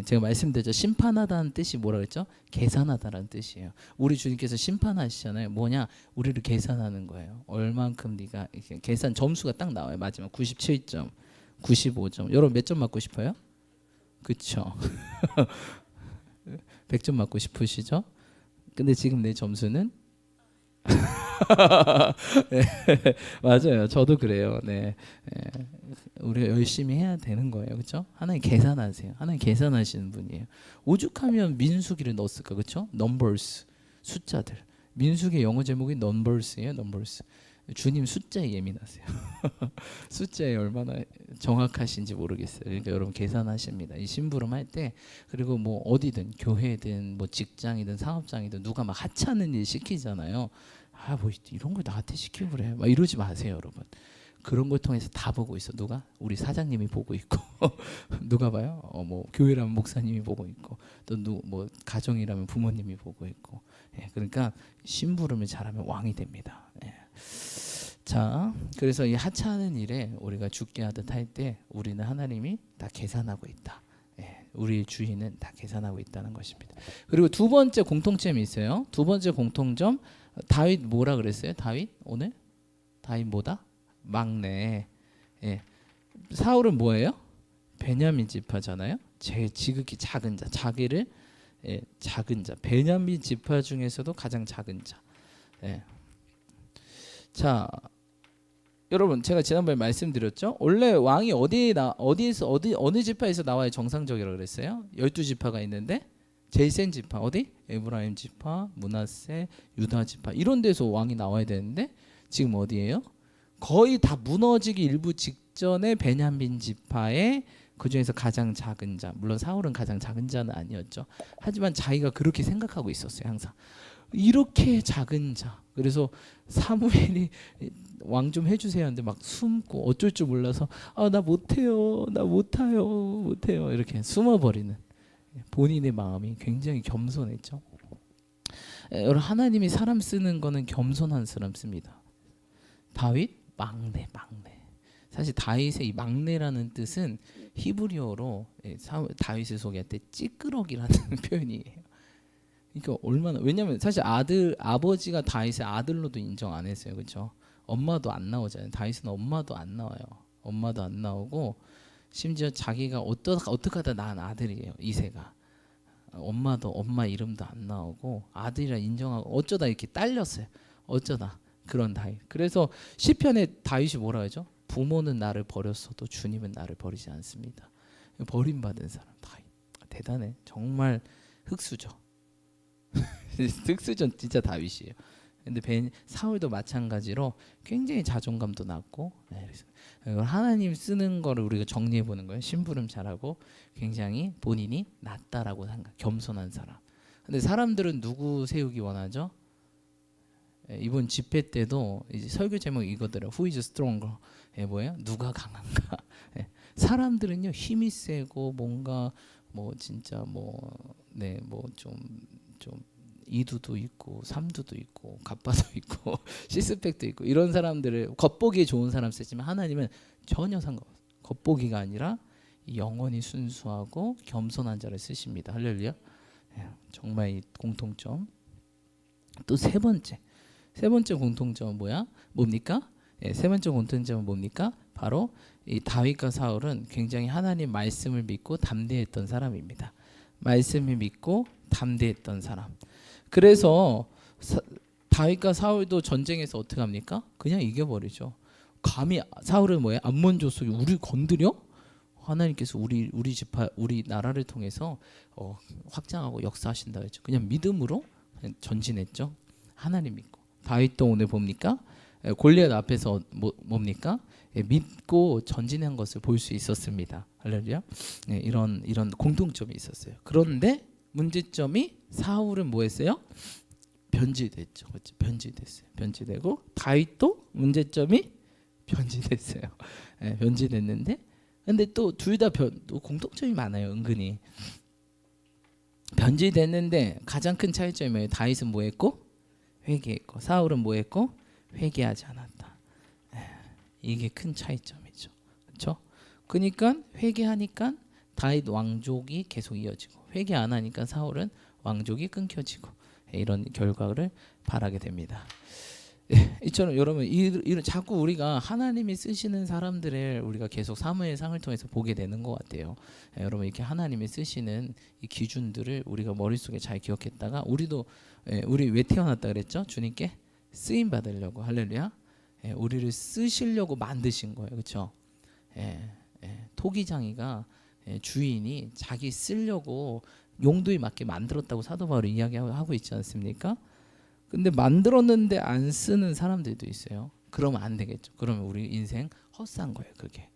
제가 말씀드렸죠. 심판하다는 뜻이 뭐라 그랬죠? 계산하다라는 뜻이에요. 우리 주님께서 심판하시잖아요. 뭐냐? 우리를 계산하는 거예요. 얼만큼 네가 계산 점수가 딱 나와요. 마지막 97점, 95점. 여러분 몇 점 맞고 싶어요? 그렇죠. 100점 맞고 싶으시죠? 근데 지금 내 점수는 네, 맞아요. 저도 그래요. 네, 예, 우리가 열심히 해야 되는 거예요, 그렇죠? 하나님 계산하세요. 하나님 계산하시는 분이에요. 오죽하면 민수기를 넣었을까, 그렇죠? Numbers, 숫자들. 민수기 영어 제목이 Numbers예요, Numbers. 주님 숫자에 예민하세요. 숫자에 얼마나 정확하신지 모르겠어요. 그러니까 여러분 계산하십니다. 이 심부름 할 때, 그리고 뭐 어디든 교회든 뭐 직장이든 사업장이든 누가 막 하찮은 일 시키잖아요. 아, 뭐 이런 걸 나한테 시키고 그래. 막 이러지 마세요, 여러분. 그런 걸 통해서 다 보고 있어. 누가? 우리 사장님이 보고 있고 누가 봐요? 뭐 교회라면 목사님이 보고 있고 또 뭐 가정이라면 부모님이 보고 있고. 예, 그러니까 심부름을 잘하면 왕이 됩니다. 예. 자, 그래서 이 하찮은 일에 우리가 죽게 하듯 할 때 우리는 하나님이 다 계산하고 있다. 예, 우리 주인은 다 계산하고 있다는 것입니다. 그리고 두 번째 공통점이 있어요. 두 번째 공통점, 다윗 뭐라 그랬어요? 다윗 오늘? 다윗 뭐다? 막내. 예. 사울은 뭐예요? 베냐민 지파잖아요. 제일 지극히 작은 자, 자기를 작은 자. 베냐민 지파 중에서도 가장 작은 자. 예. 자, 여러분 제가 지난번에 말씀드렸죠. 원래 왕이 어느 지파에서 나와야 정상적이라고 그랬어요? 12지파가 있는데 제일 센 지파 어디? 에브라임 지파, 므낫세, 유다 지파 이런 데서 왕이 나와야 되는데 지금 어디예요? 거의 다 무너지기 일부 직전에 베냐민 지파의 그 중에서 가장 작은 자. 물론 사울은 가장 작은 자는 아니었죠. 하지만 자기가 그렇게 생각하고 있었어요. 항상 이렇게 작은 자. 그래서 사무엘이 왕 좀 해주세요 하는데 막 숨고 어쩔 줄 몰라서 나 못해요, 나 못해요 이렇게 숨어버리는 본인의 마음이 굉장히 겸손했죠. 여러분 하나님이 사람 쓰는 거는 겸손한 사람 씁니다. 다윗 막내. 사실 다윗의 이 막내라는 뜻은 히브리어로 다윗을 소개할 때 찌끄러기라는 표현이에요. 그러니까 얼마나, 왜냐면 사실 아버지가 다윗의 아들로도 인정 안 했어요, 그렇죠? 엄마도 안 나오잖아요. 다윗은 엄마도 안 나와요. 엄마도 안 나오고 심지어 자기가 어떻게 하다 낳은 아들이에요, 이세가. 엄마 이름도 안 나오고 아들이라 인정하고 어쩌다 이렇게 딸렸어요. 어쩌다 그런 다윗. 그래서 시편에 다윗이 뭐라 하죠? 부모는 나를 버렸어도 주님은 나를 버리지 않습니다. 버림받은 사람 다윗. 대단해. 정말 흑수저. 흑수저 진짜 다윗이에요. 근데 사울도 마찬가지로 굉장히 자존감도 낮고, 그래서 하나님 쓰는 거를 우리가 정리해 보는 거예요. 심부름 잘하고 굉장히 본인이 낫다라고 생각, 겸손한 사람. 근데 사람들은 누구 세우기 원하죠? 이번 집회 때도 이제 설교 제목이 이거더라고요. Who is stronger? 뭐예요? 누가 강한가? 사람들은요 힘이 세고 뭔가 뭐 진짜 좀 이두도 있고 삼두도 있고 갑바도 있고 시스펙도 있고 이런 사람들을 겉보기에 좋은 사람 쓰지만 하나님은 전혀 상관없어요. 겉보기가 아니라 영원히 순수하고 겸손한 자를 쓰십니다. 할렐루야. 정말 이 공통점. 또 세 번째 공통점은 뭡니까? 세 번째 공통점은 뭡니까? 바로 이 다윗과 사울은 굉장히 하나님 말씀을 믿고 담대했던 사람입니다. 말씀을 믿고 담대했던 사람. 그래서 다윗과 사울도 전쟁에서 어떻게 합니까? 그냥 이겨버리죠. 감히 사울은 뭐예요? 암몬 족속이 우리 건드려? 하나님께서 우리 지파 우리 나라를 통해서 확장하고 역사하신다 했죠. 그냥 믿음으로 그냥 전진했죠. 하나님 믿고. 다윗도 오늘 봅니까? 골리앗 앞에서 뭡니까? 믿고 전진한 것을 볼 수 있었습니다. 할렐루야. 이런 공통점이 있었어요. 그런데 문제점이 사울은 뭐했어요? 변질됐죠. 그렇죠? 변질되고 다윗도 문제점이 변질됐어요. 변질됐는데, 근데 또 둘 다 또 공통점이 많아요. 은근히 변질됐는데 가장 큰 차이점이 뭐예요? 다윗은 뭐했고? 회개했고, 사울은 뭐했고? 회개하지 않았다. 이게 큰 차이점이죠. 그렇죠? 그러니까 회개하니까 다윗 왕족이 계속 이어지고, 회개 안 하니까 사울은 왕족이 끊겨지고, 이런 결과를 바라게 됩니다. 이처럼 여러분 이런 자꾸 우리가 하나님이 쓰시는 사람들을 우리가 계속 사무엘상을 통해서 보게 되는 것 같아요. 여러분 이렇게 하나님이 쓰시는 이 기준들을 우리가 머릿속에 잘 기억했다가 우리도 우리 왜 태어났다 그랬죠? 주님께 쓰임 받으려고. 할렐루야. 예, 우리를 쓰시려고 만드신 거예요. 그렇죠? 예, 토기장이가 주인이 자기 쓰려고 용도에 맞게 만들었다고 사도 바울이 이야기하고 있지 않습니까? 근데 만들었는데 안 쓰는 사람들도 있어요. 그러면 안 되겠죠. 그러면 우리 인생 헛산 거예요. 그게.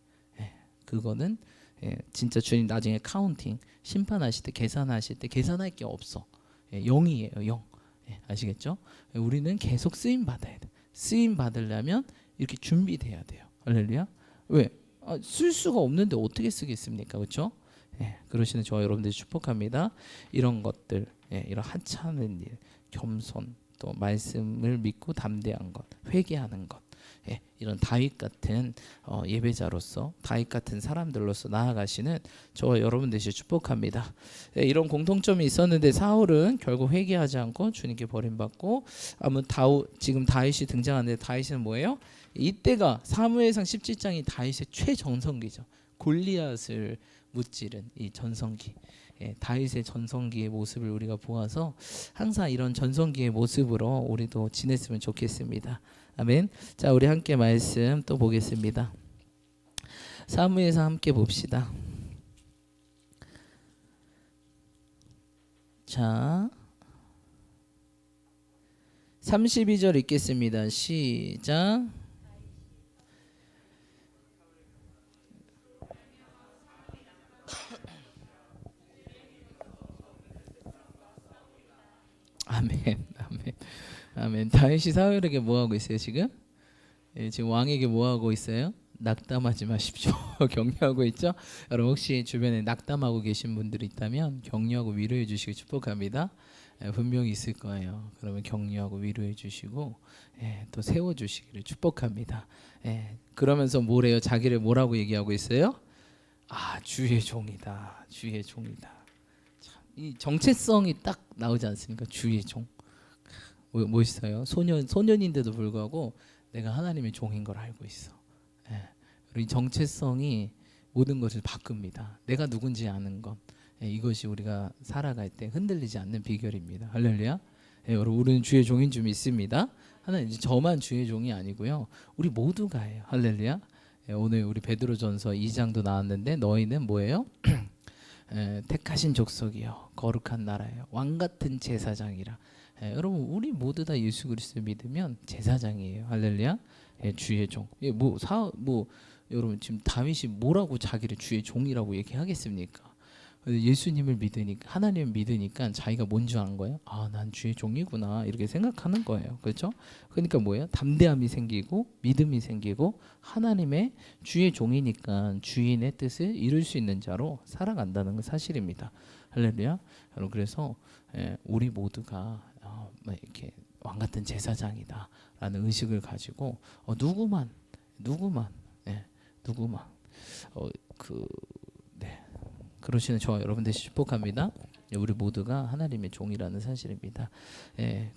그거는 진짜 주님 나중에 카운팅 심판하실 때 계산하실 때 계산할 게 없어. 0이에요. 0. 아시겠죠? 우리는 계속 쓰임 받아야 돼. 쓰임 받으려면 이렇게 준비돼야 돼요. 할렐루야. 왜? 쓸 수가 없는데 어떻게 쓰겠습니까? 그렇죠? 그러시는 저와 여러분들 축복합니다. 이런 것들, 이런 하찮은 일, 겸손, 또 말씀을 믿고 담대한 것, 회개하는 것, 이런 다윗 같은 예배자로서, 다윗 같은 사람들로서 나아가시는 저와 여러분 되시길 축복합니다. 이런 공통점이 있었는데 사울은 결국 회개하지 않고 주님께 버림받고, 지금 다윗이 등장하는데 다윗은 뭐예요? 이때가 사무엘상 17장이 다윗의 최전성기죠. 골리앗을 무찌른 이 전성기. 다윗의 전성기의 모습을 우리가 보아서 항상 이런 전성기의 모습으로 우리도 지냈으면 좋겠습니다. 아멘. 자, 우리 함께 말씀 또 보겠습니다. 사무엘상 함께 봅시다. 자, 32절 읽겠습니다. 시작. 아멘, 아멘, 아멘. 다윗이 사울에게 뭐 하고 있어요 지금? 지금 왕에게 뭐 하고 있어요? 낙담하지 마십시오. 격려하고 있죠. 여러분 혹시 주변에 낙담하고 계신 분들이 있다면 격려하고 위로해 주시기 축복합니다. 분명히 있을 거예요. 그러면 격려하고 위로해 주시고 또 세워 주시기를 축복합니다. 그러면서 뭐래요? 자기를 뭐라고 얘기하고 있어요? 주의 종이다. 주의 종이다. 이 정체성이 딱 나오지 않습니까? 주의 종. 멋있어요. 소년인데도 불구하고 내가 하나님의 종인 걸 알고 있어. 이 정체성이 모든 것을 바꿉니다. 내가 누군지 아는 것. 이것이 우리가 살아갈 때 흔들리지 않는 비결입니다. 할렐루야. 여러분 우리는 주의 종인 줄 믿습니다. 하나님 저만 주의 종이 아니고요. 우리 모두가예요. 할렐루야. 오늘 우리 베드로전서 2장도 나왔는데 너희는 뭐예요? 택하신 족속이요 거룩한 나라예요 왕 같은 제사장이라. 여러분 우리 모두 다 예수 그리스도 믿으면 제사장이에요. 할렐루야. 주의 종. 여러분 지금 다윗이 뭐라고 자기를 주의 종이라고 얘기하겠습니까? 예수님을 믿으니까 하나님을 믿으니까 자기가 뭔지 아는 거예요. 난 주의 종이구나 이렇게 생각하는 거예요. 그렇죠? 그러니까 뭐예요? 담대함이 생기고 믿음이 생기고 하나님의 주의 종이니까 주인의 뜻을 이룰 수 있는 자로 살아간다는 건 사실입니다. 할렐루야. 여러분 그래서 우리 모두가 이렇게 왕 같은 제사장이다라는 의식을 가지고 누구만 그러시는 저와 여러분 되시 축복합니다. 우리 모두가 하나님의 종이라는 사실입니다.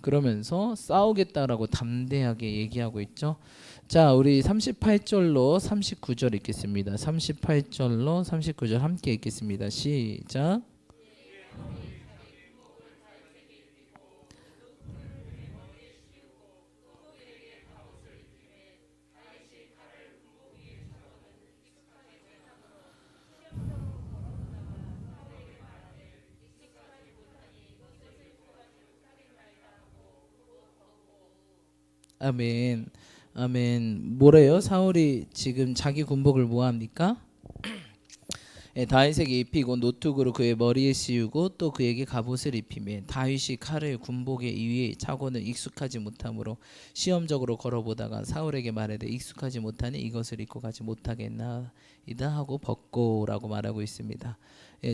그러면서 싸우겠다라고 담대하게 얘기하고 있죠. 자, 우리 38절로 39절 읽겠습니다. 38절로 39절 함께 읽겠습니다. 시작. 아멘. 아멘. 뭐래요? 사울이 지금 자기 군복을 뭐 합니까? 다윗에게 입히고 노툭으로 그의 머리에 씌우고 또 그에게 갑옷을 입히매 다윗이 칼을 군복의 위에 차고는 익숙하지 못하므로 시험적으로 걸어보다가 사울에게 말하되 익숙하지 못하니 이것을 입고 가지 못하겠나이다 하고 벗고라고 말하고 있습니다.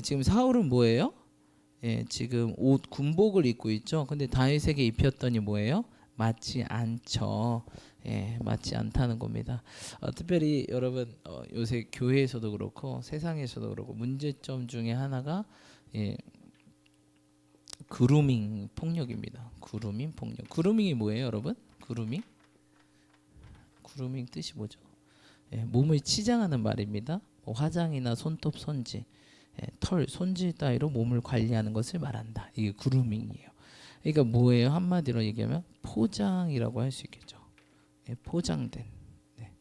지금 사울은 뭐예요? 지금 옷 군복을 입고 있죠. 근데 다윗에게 입혔더니 뭐예요? 맞지 않죠. 맞지 않다는 겁니다. 특별히 여러분 요새 교회에서도 그렇고 세상에서도 그렇고 문제점 중에 하나가 그루밍 폭력입니다. 그루밍 폭력. 그루밍이 뭐예요, 여러분? 그루밍 뜻이 뭐죠? 몸을 치장하는 말입니다. 화장이나 손톱 손질, 털 손질 따위로 몸을 관리하는 것을 말한다. 이게 그루밍이에요. 그러니까 뭐예요? 한마디로 얘기하면 포장이라고 할 수 있겠죠. 예, 포장된. 네.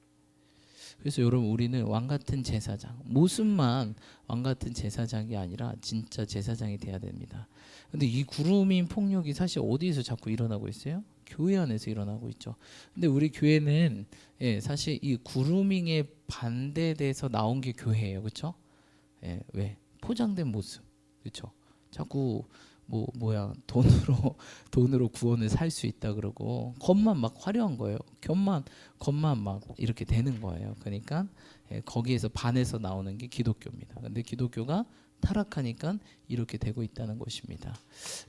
그래서 여러분 우리는 왕 같은 제사장, 모습만 왕 같은 제사장이 아니라 진짜 제사장이 돼야 됩니다. 근데 이 구루민 폭력이 사실 어디에서 자꾸 일어나고 있어요? 교회 안에서 일어나고 있죠. 근데 우리 교회는 예, 사실 이 구루밍에 반대돼서 나온 게 교회예요. 그렇죠? 예, 왜? 포장된 모습. 그렇죠? 자꾸 뭐야 돈으로 구원을 살 수 있다 그러고 겉만 막 화려한 거예요. 겉만 막 이렇게 되는 거예요. 그러니까 예, 거기에서 반해서 나오는 게 기독교입니다. 근데 기독교가 타락하니까 이렇게 되고 있다는 것입니다.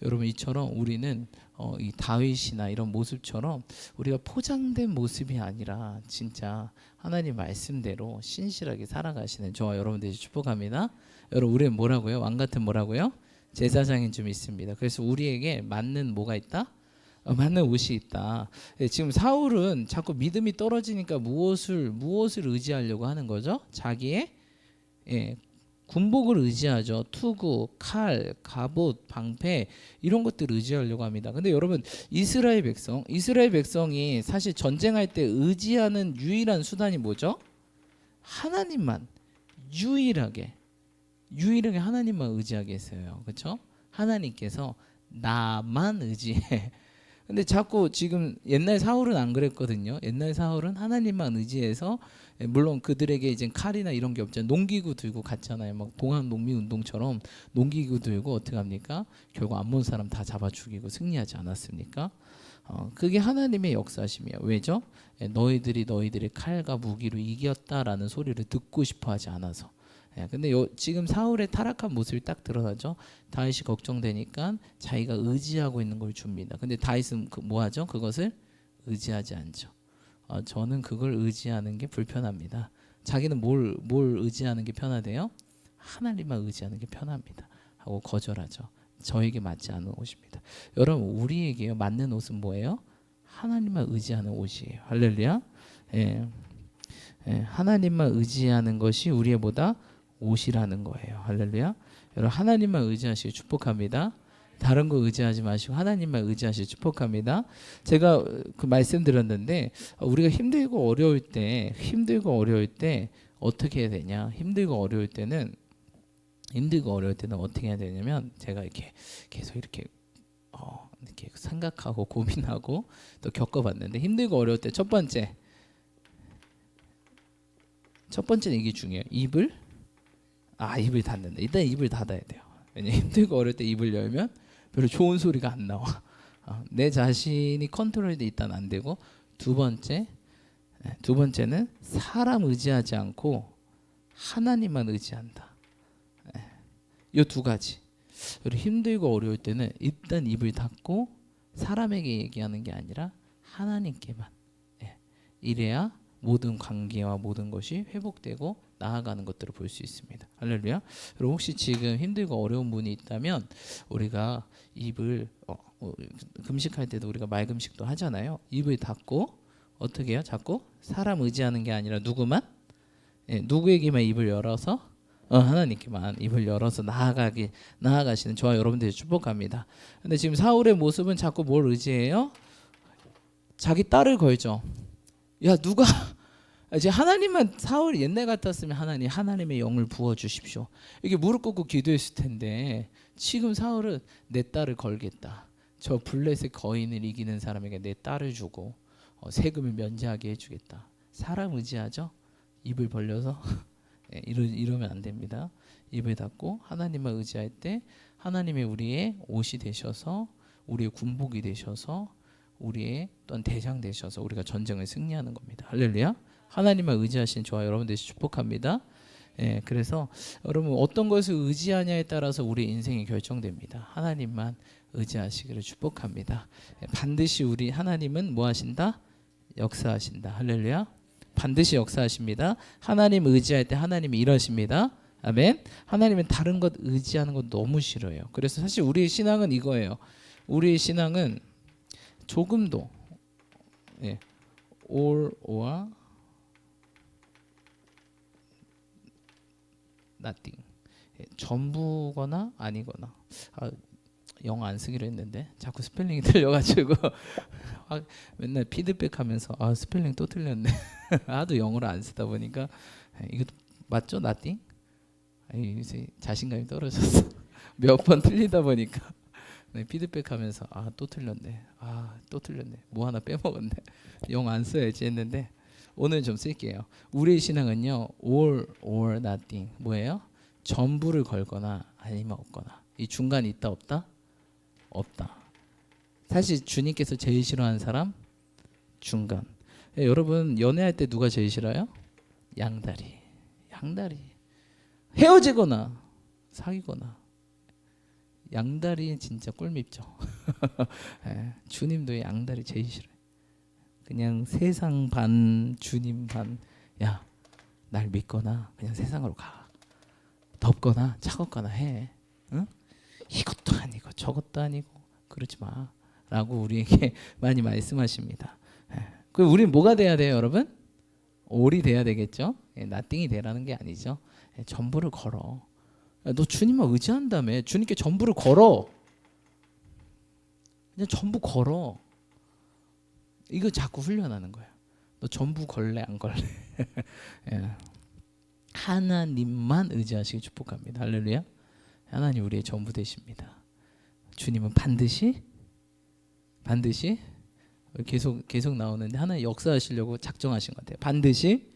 여러분 이처럼 우리는 이 다윗이나 이런 모습처럼 우리가 포장된 모습이 아니라 진짜 하나님 말씀대로 신실하게 살아가시는 저와 여러분들이 축복합니다. 여러분 우리는 뭐라고요? 왕 같은 뭐라고요? 제사장인 좀 있습니다. 그래서 우리에게 맞는 뭐가 있다? 맞는 옷이 있다. 예, 지금 사울은 자꾸 믿음이 떨어지니까 무엇을 의지하려고 하는 거죠? 자기의 예, 군복을 의지하죠. 투구, 칼, 갑옷, 방패 이런 것들을 의지하려고 합니다. 근데 여러분 이스라엘 백성이 사실 전쟁할 때 의지하는 유일한 수단이 뭐죠? 하나님만 유일하게 하나님만 의지하게 했어요. 그렇죠? 하나님께서 나만 의지해. 근데 자꾸 지금 옛날 사울은 안 그랬거든요. 옛날 사울은 하나님만 의지해서 물론 그들에게 이제 칼이나 이런 게 없잖아요. 농기구 들고 갔잖아요. 막 동학 농민 운동처럼 농기구 들고 어떻게 합니까? 결국 암몬 사람 다 잡아 죽이고 승리하지 않았습니까? 그게 하나님의 역사심이에요. 왜죠? 너희들이 칼과 무기로 이겼다라는 소리를 듣고 싶어하지 않아서. 근데 지금 사울의 타락한 모습이 딱 드러나죠. 다윗이 걱정되니까 자기가 의지하고 있는 걸 줍니다. 근데 다윗은 뭐하죠? 그것을 의지하지 않죠. 저는 그걸 의지하는 게 불편합니다. 자기는 뭘 의지하는 게 편하대요? 하나님만 의지하는 게 편합니다. 하고 거절하죠. 저에게 맞지 않은 옷입니다. 여러분 우리에게 맞는 옷은 뭐예요? 하나님만 의지하는 옷이에요. 할렐루야. 예. 하나님만 의지하는 것이 우리의 뭐다? 옷이라는 거예요. 할렐루야. 여러분 하나님만 의지하시고 축복합니다. 다른 거 의지하지 마시고 하나님만 의지하시고 축복합니다. 제가 그 말씀드렸는데 우리가 힘들고 어려울 때 어떻게 해야 되냐? 힘들고 어려울 때는 어떻게 해야 되냐면 제가 이렇게 계속 이렇게 생각하고 고민하고 또 겪어봤는데 힘들고 어려울 때 첫 번째는 이게 중요해요. 입을 닫는다. 일단 입을 닫아야 돼요. 왜냐면 힘들고 어려울 때 입을 열면 별로 좋은 소리가 안 나와. 내 자신이 컨트롤이 일단 안 되고 두 번째는 사람 의지하지 않고 하나님만 의지한다. 이 두 가지. 힘들고 어려울 때는 일단 입을 닫고 사람에게 얘기하는 게 아니라 하나님께만. 이래야 모든 관계와 모든 것이 회복되고 나아가는 것들을 볼 수 있습니다. 할렐루야. 여러분 혹시 지금 힘들고 어려운 분이 있다면 우리가 입을 금식할 때도 우리가 말금식도 하잖아요. 입을 닫고 어떻게 해요? 자꾸 사람 의지하는 게 아니라 누구에게만 입을 열어서 하나님께만 입을 열어서 나아가시는 저와 여러분들이 축복합니다. 근데 지금 사울의 모습은 자꾸 뭘 의지해요? 자기 딸을 걸죠. 야 누가 이제 하나님만 사울이 옛날 같았으면 하나님의 영을 부어 주십시오. 이게 무릎 꿇고 기도했을 텐데 지금 사울은 내 딸을 걸겠다. 저 블레셋 거인을 이기는 사람에게 내 딸을 주고 세금을 면제하게 해주겠다. 사람 의지하죠. 입을 벌려서 이러면 안 됩니다. 입을 닫고 하나님만 의지할 때 하나님의 우리의 옷이 되셔서 우리의 군복이 되셔서 우리의 또한 대장 되셔서 우리가 전쟁을 승리하는 겁니다. 할렐루야. 하나님만 의지하신 저와 여러분들이 축복합니다. 그래서 여러분 어떤 것을 의지하냐에 따라서 우리 인생이 결정됩니다. 하나님만 의지하시기를 축복합니다. 반드시 우리 하나님은 뭐 하신다? 역사하신다. 할렐루야. 반드시 역사하십니다. 하나님 의지할 때 하나님이 일하십니다. 아멘. 하나님은 다른 것 의지하는 것 너무 싫어요. 그래서 사실 우리의 신앙은 이거예요. 우리의 신앙은 조금도 all or nothing 전부거나 아니거나 영어 안 쓰기로 했는데 자꾸 스펠링이 틀려가지고 맨날 피드백하면서 스펠링 또 틀렸네. 하도 영어를 안 쓰다 보니까 이거 맞죠, 나띵? 이제 자신감이 떨어졌어. 몇 번 틀리다 보니까 피드백하면서 또 틀렸네. 또 틀렸네. 뭐 하나 빼먹었네. 영어 안 써야지 했는데 오늘 좀 쓸게요. 우리의 신앙은요, all or nothing. 뭐예요? 전부를 걸거나 아니면 없거나. 이 중간이 있다 없다? 없다. 사실 주님께서 제일 싫어하는 사람 중간. 여러분 연애할 때 누가 제일 싫어요? 양다리. 헤어지거나 사귀거나 양다리 진짜 꿀밉죠. 주님도 양다리 제일 싫어요. 그냥 세상 반 주님 반. 야, 날 믿거나 그냥 세상으로 가. 덥거나 차갑거나 해. 응? 이것도 아니고 저것도 아니고 그러지 마 라고 우리에게 많이 말씀하십니다. 그 우리는 뭐가 돼야 돼요, 여러분? 올이 돼야 되겠죠. 나띵이 되라는 게 아니죠. 전부를 걸어. 너 주님만 의지한다며. 주님께 전부를 걸어. 그냥 전부 걸어. 이거 자꾸 훈련하는 거야. 너 전부 걸래 안 걸래? 하나님만 의지하시기 축복합니다. 할렐루야. 하나님 우리의 전부 되십니다. 주님은 반드시 계속 나오는데 하나님 역사하시려고 작정하신 것 같아요. 반드시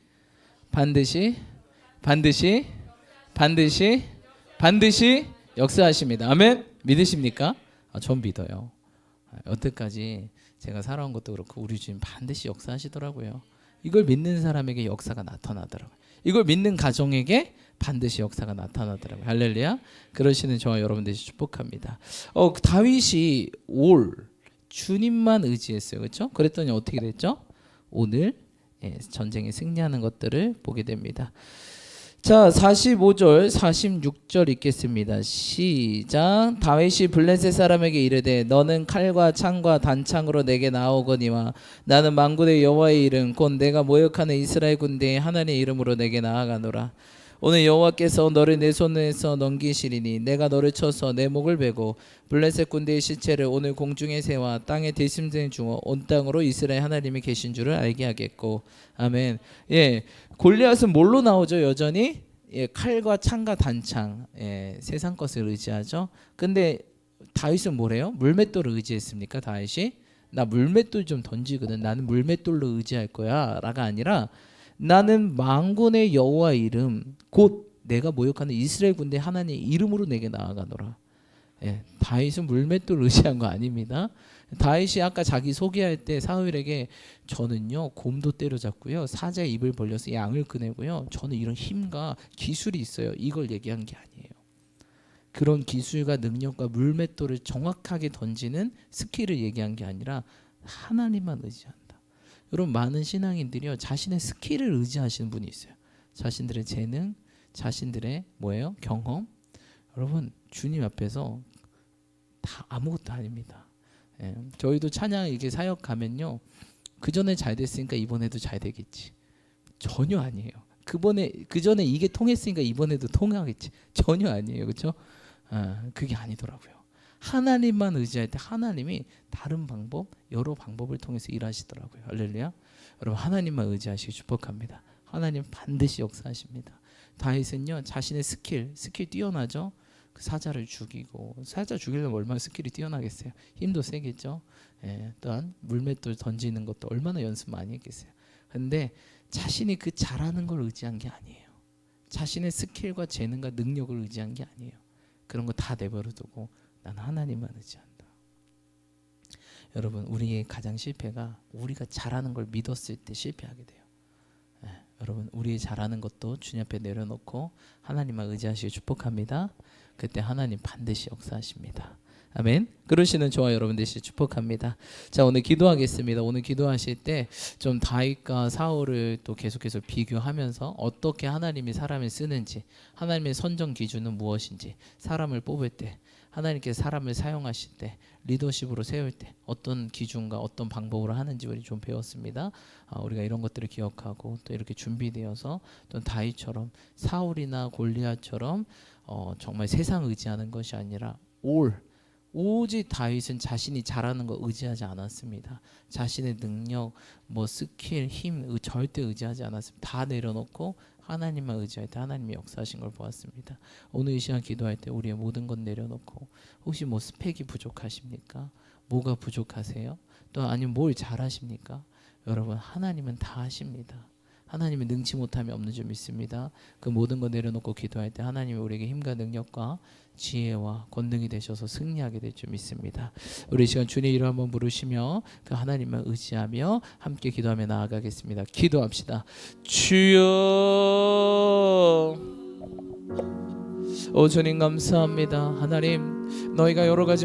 역사하십니다. 아멘. 믿으십니까? 전 믿어요. 여태까지 제가 살아온 것도 그렇고 우리 주님 반드시 역사하시더라고요. 이걸 믿는 사람에게 역사가 나타나더라고요. 이걸 믿는 가정에게 반드시 역사가 나타나더라고요. 할렐루야. 그러시는 저와 여러분 되시 축복합니다. 다윗이 주님만 의지했어요. 그렇죠? 그랬더니 어떻게 됐죠? 오늘 전쟁에 승리하는 것들을 보게 됩니다. 자, 45절 46절 읽겠습니다. 시작. 다윗이 블레셋 사람에게 이르되 너는 칼과 창과 단창으로 내게 나오거니와 나는 만군의 여호와의 이름 곧 내가 모욕하는 이스라엘 군대의 하나님의 이름으로 내게 나아가노라. 오늘 여호와께서 너를 내 손에서 넘기시리니 내가 너를 쳐서 내 목을 베고 블레셋 군대의 시체를 오늘 공중에 세워 땅에 들짐승 중어 온 땅으로 이스라엘 하나님이 계신 줄을 알게 하겠고. 아멘. 골리앗은 뭘로 나오죠? 여전히 칼과 창과 단창, 세상 것을 의지하죠. 근데 다윗은 뭐래요? 물맷돌을 의지했습니까? 다윗이 나 물맷돌 좀 던지거든. 나는 물맷돌로 의지할 거야 라가 아니라 나는 만군의 여호와 이름 곧 내가 모욕하는 이스라엘 군대 하나님의 이름으로 내게 나아가노라. 다윗은 물맷돌을 의지한 거 아닙니다. 다윗이 아까 자기 소개할 때 사울에게 저는요 곰도 때려잡고요 사자의 입을 벌려서 양을 꺼내고요 저는 이런 힘과 기술이 있어요. 이걸 얘기한 게 아니에요. 그런 기술과 능력과 물맷돌을 정확하게 던지는 스킬을 얘기한 게 아니라 하나님만 의지한다. 여러분 많은 신앙인들이요 자신의 스킬을 의지하시는 분이 있어요. 자신들의 재능, 자신들의 뭐예요? 경험. 여러분 주님 앞에서 다 아무것도 아닙니다. 저희도 찬양 이게 사역 가면요 그 전에 잘 됐으니까 이번에도 잘 되겠지. 전혀 아니에요. 그 전에 이게 통했으니까 이번에도 통하겠지. 전혀 아니에요. 그렇죠? 그게 아니더라고요. 하나님만 의지할 때 하나님이 다른 방법, 여러 방법을 통해서 일하시더라고요. 할렐루야. 여러분 하나님만 의지하시기 축복합니다. 하나님 반드시 역사하십니다. 다윗은요 자신의 스킬 뛰어나죠. 그 사자를 죽이고 사자 죽이려면 얼마나 스킬이 뛰어나겠어요. 힘도 세겠죠. 또한 물맷돌 던지는 것도 얼마나 연습 많이 했겠어요. 근데 자신이 그 잘하는 걸 의지한 게 아니에요. 자신의 스킬과 재능과 능력을 의지한 게 아니에요. 그런 거 다 내버려두고 난 하나님만 의지한다. 여러분 우리의 가장 실패가 우리가 잘하는 걸 믿었을 때 실패하게 돼요. 여러분 우리 잘하는 것도 주님 앞에 내려놓고 하나님만 의지하시기 축복합니다. 그때 하나님 반드시 역사하십니다. 아멘. 그러시는 저와 여러분 되시기 축복합니다. 자 오늘 기도하겠습니다. 오늘 기도하실 때 좀 다윗과 사울을 또 계속해서 비교하면서 어떻게 하나님이 사람을 쓰는지 하나님의 선정 기준은 무엇인지 사람을 뽑을 때 하나님께서 사람을 사용하실 때 리더십으로 세울 때 어떤 기준과 어떤 방법으로 하는지 우리 좀 배웠습니다. 우리가 이런 것들을 기억하고 또 이렇게 준비되어서 또 다윗처럼 사울이나 골리앗처럼 정말 세상 의지하는 것이 아니라 오직 다윗은 자신이 잘하는 거 의지하지 않았습니다. 자신의 능력, 뭐 스킬, 힘 절대 의지하지 않았습니다. 다 내려놓고 하나님만 의지할 때 하나님이 역사하신 걸 보았습니다. 오늘 이 시간 기도할 때 우리의 모든 것 내려놓고 혹시 뭐 스펙이 부족하십니까? 뭐가 부족하세요? 또 아니면 뭘 잘하십니까? 여러분 하나님은 다 하십니다. 하나님이 능치 못함이 없는 줄 믿습니다. 그 모든 거 내려놓고 기도할 때 하나님이 우리에게 힘과 능력과 지혜와 권능이 되셔서 승리하게 될 줄 믿습니다. 우리 이 시간 주님의 이름 한번 부르시며 그 하나님만 의지하며 함께 기도하며 나아가겠습니다. 기도합시다. 주여, 오 주님 감사합니다. 하나님, 너희가 여러 가지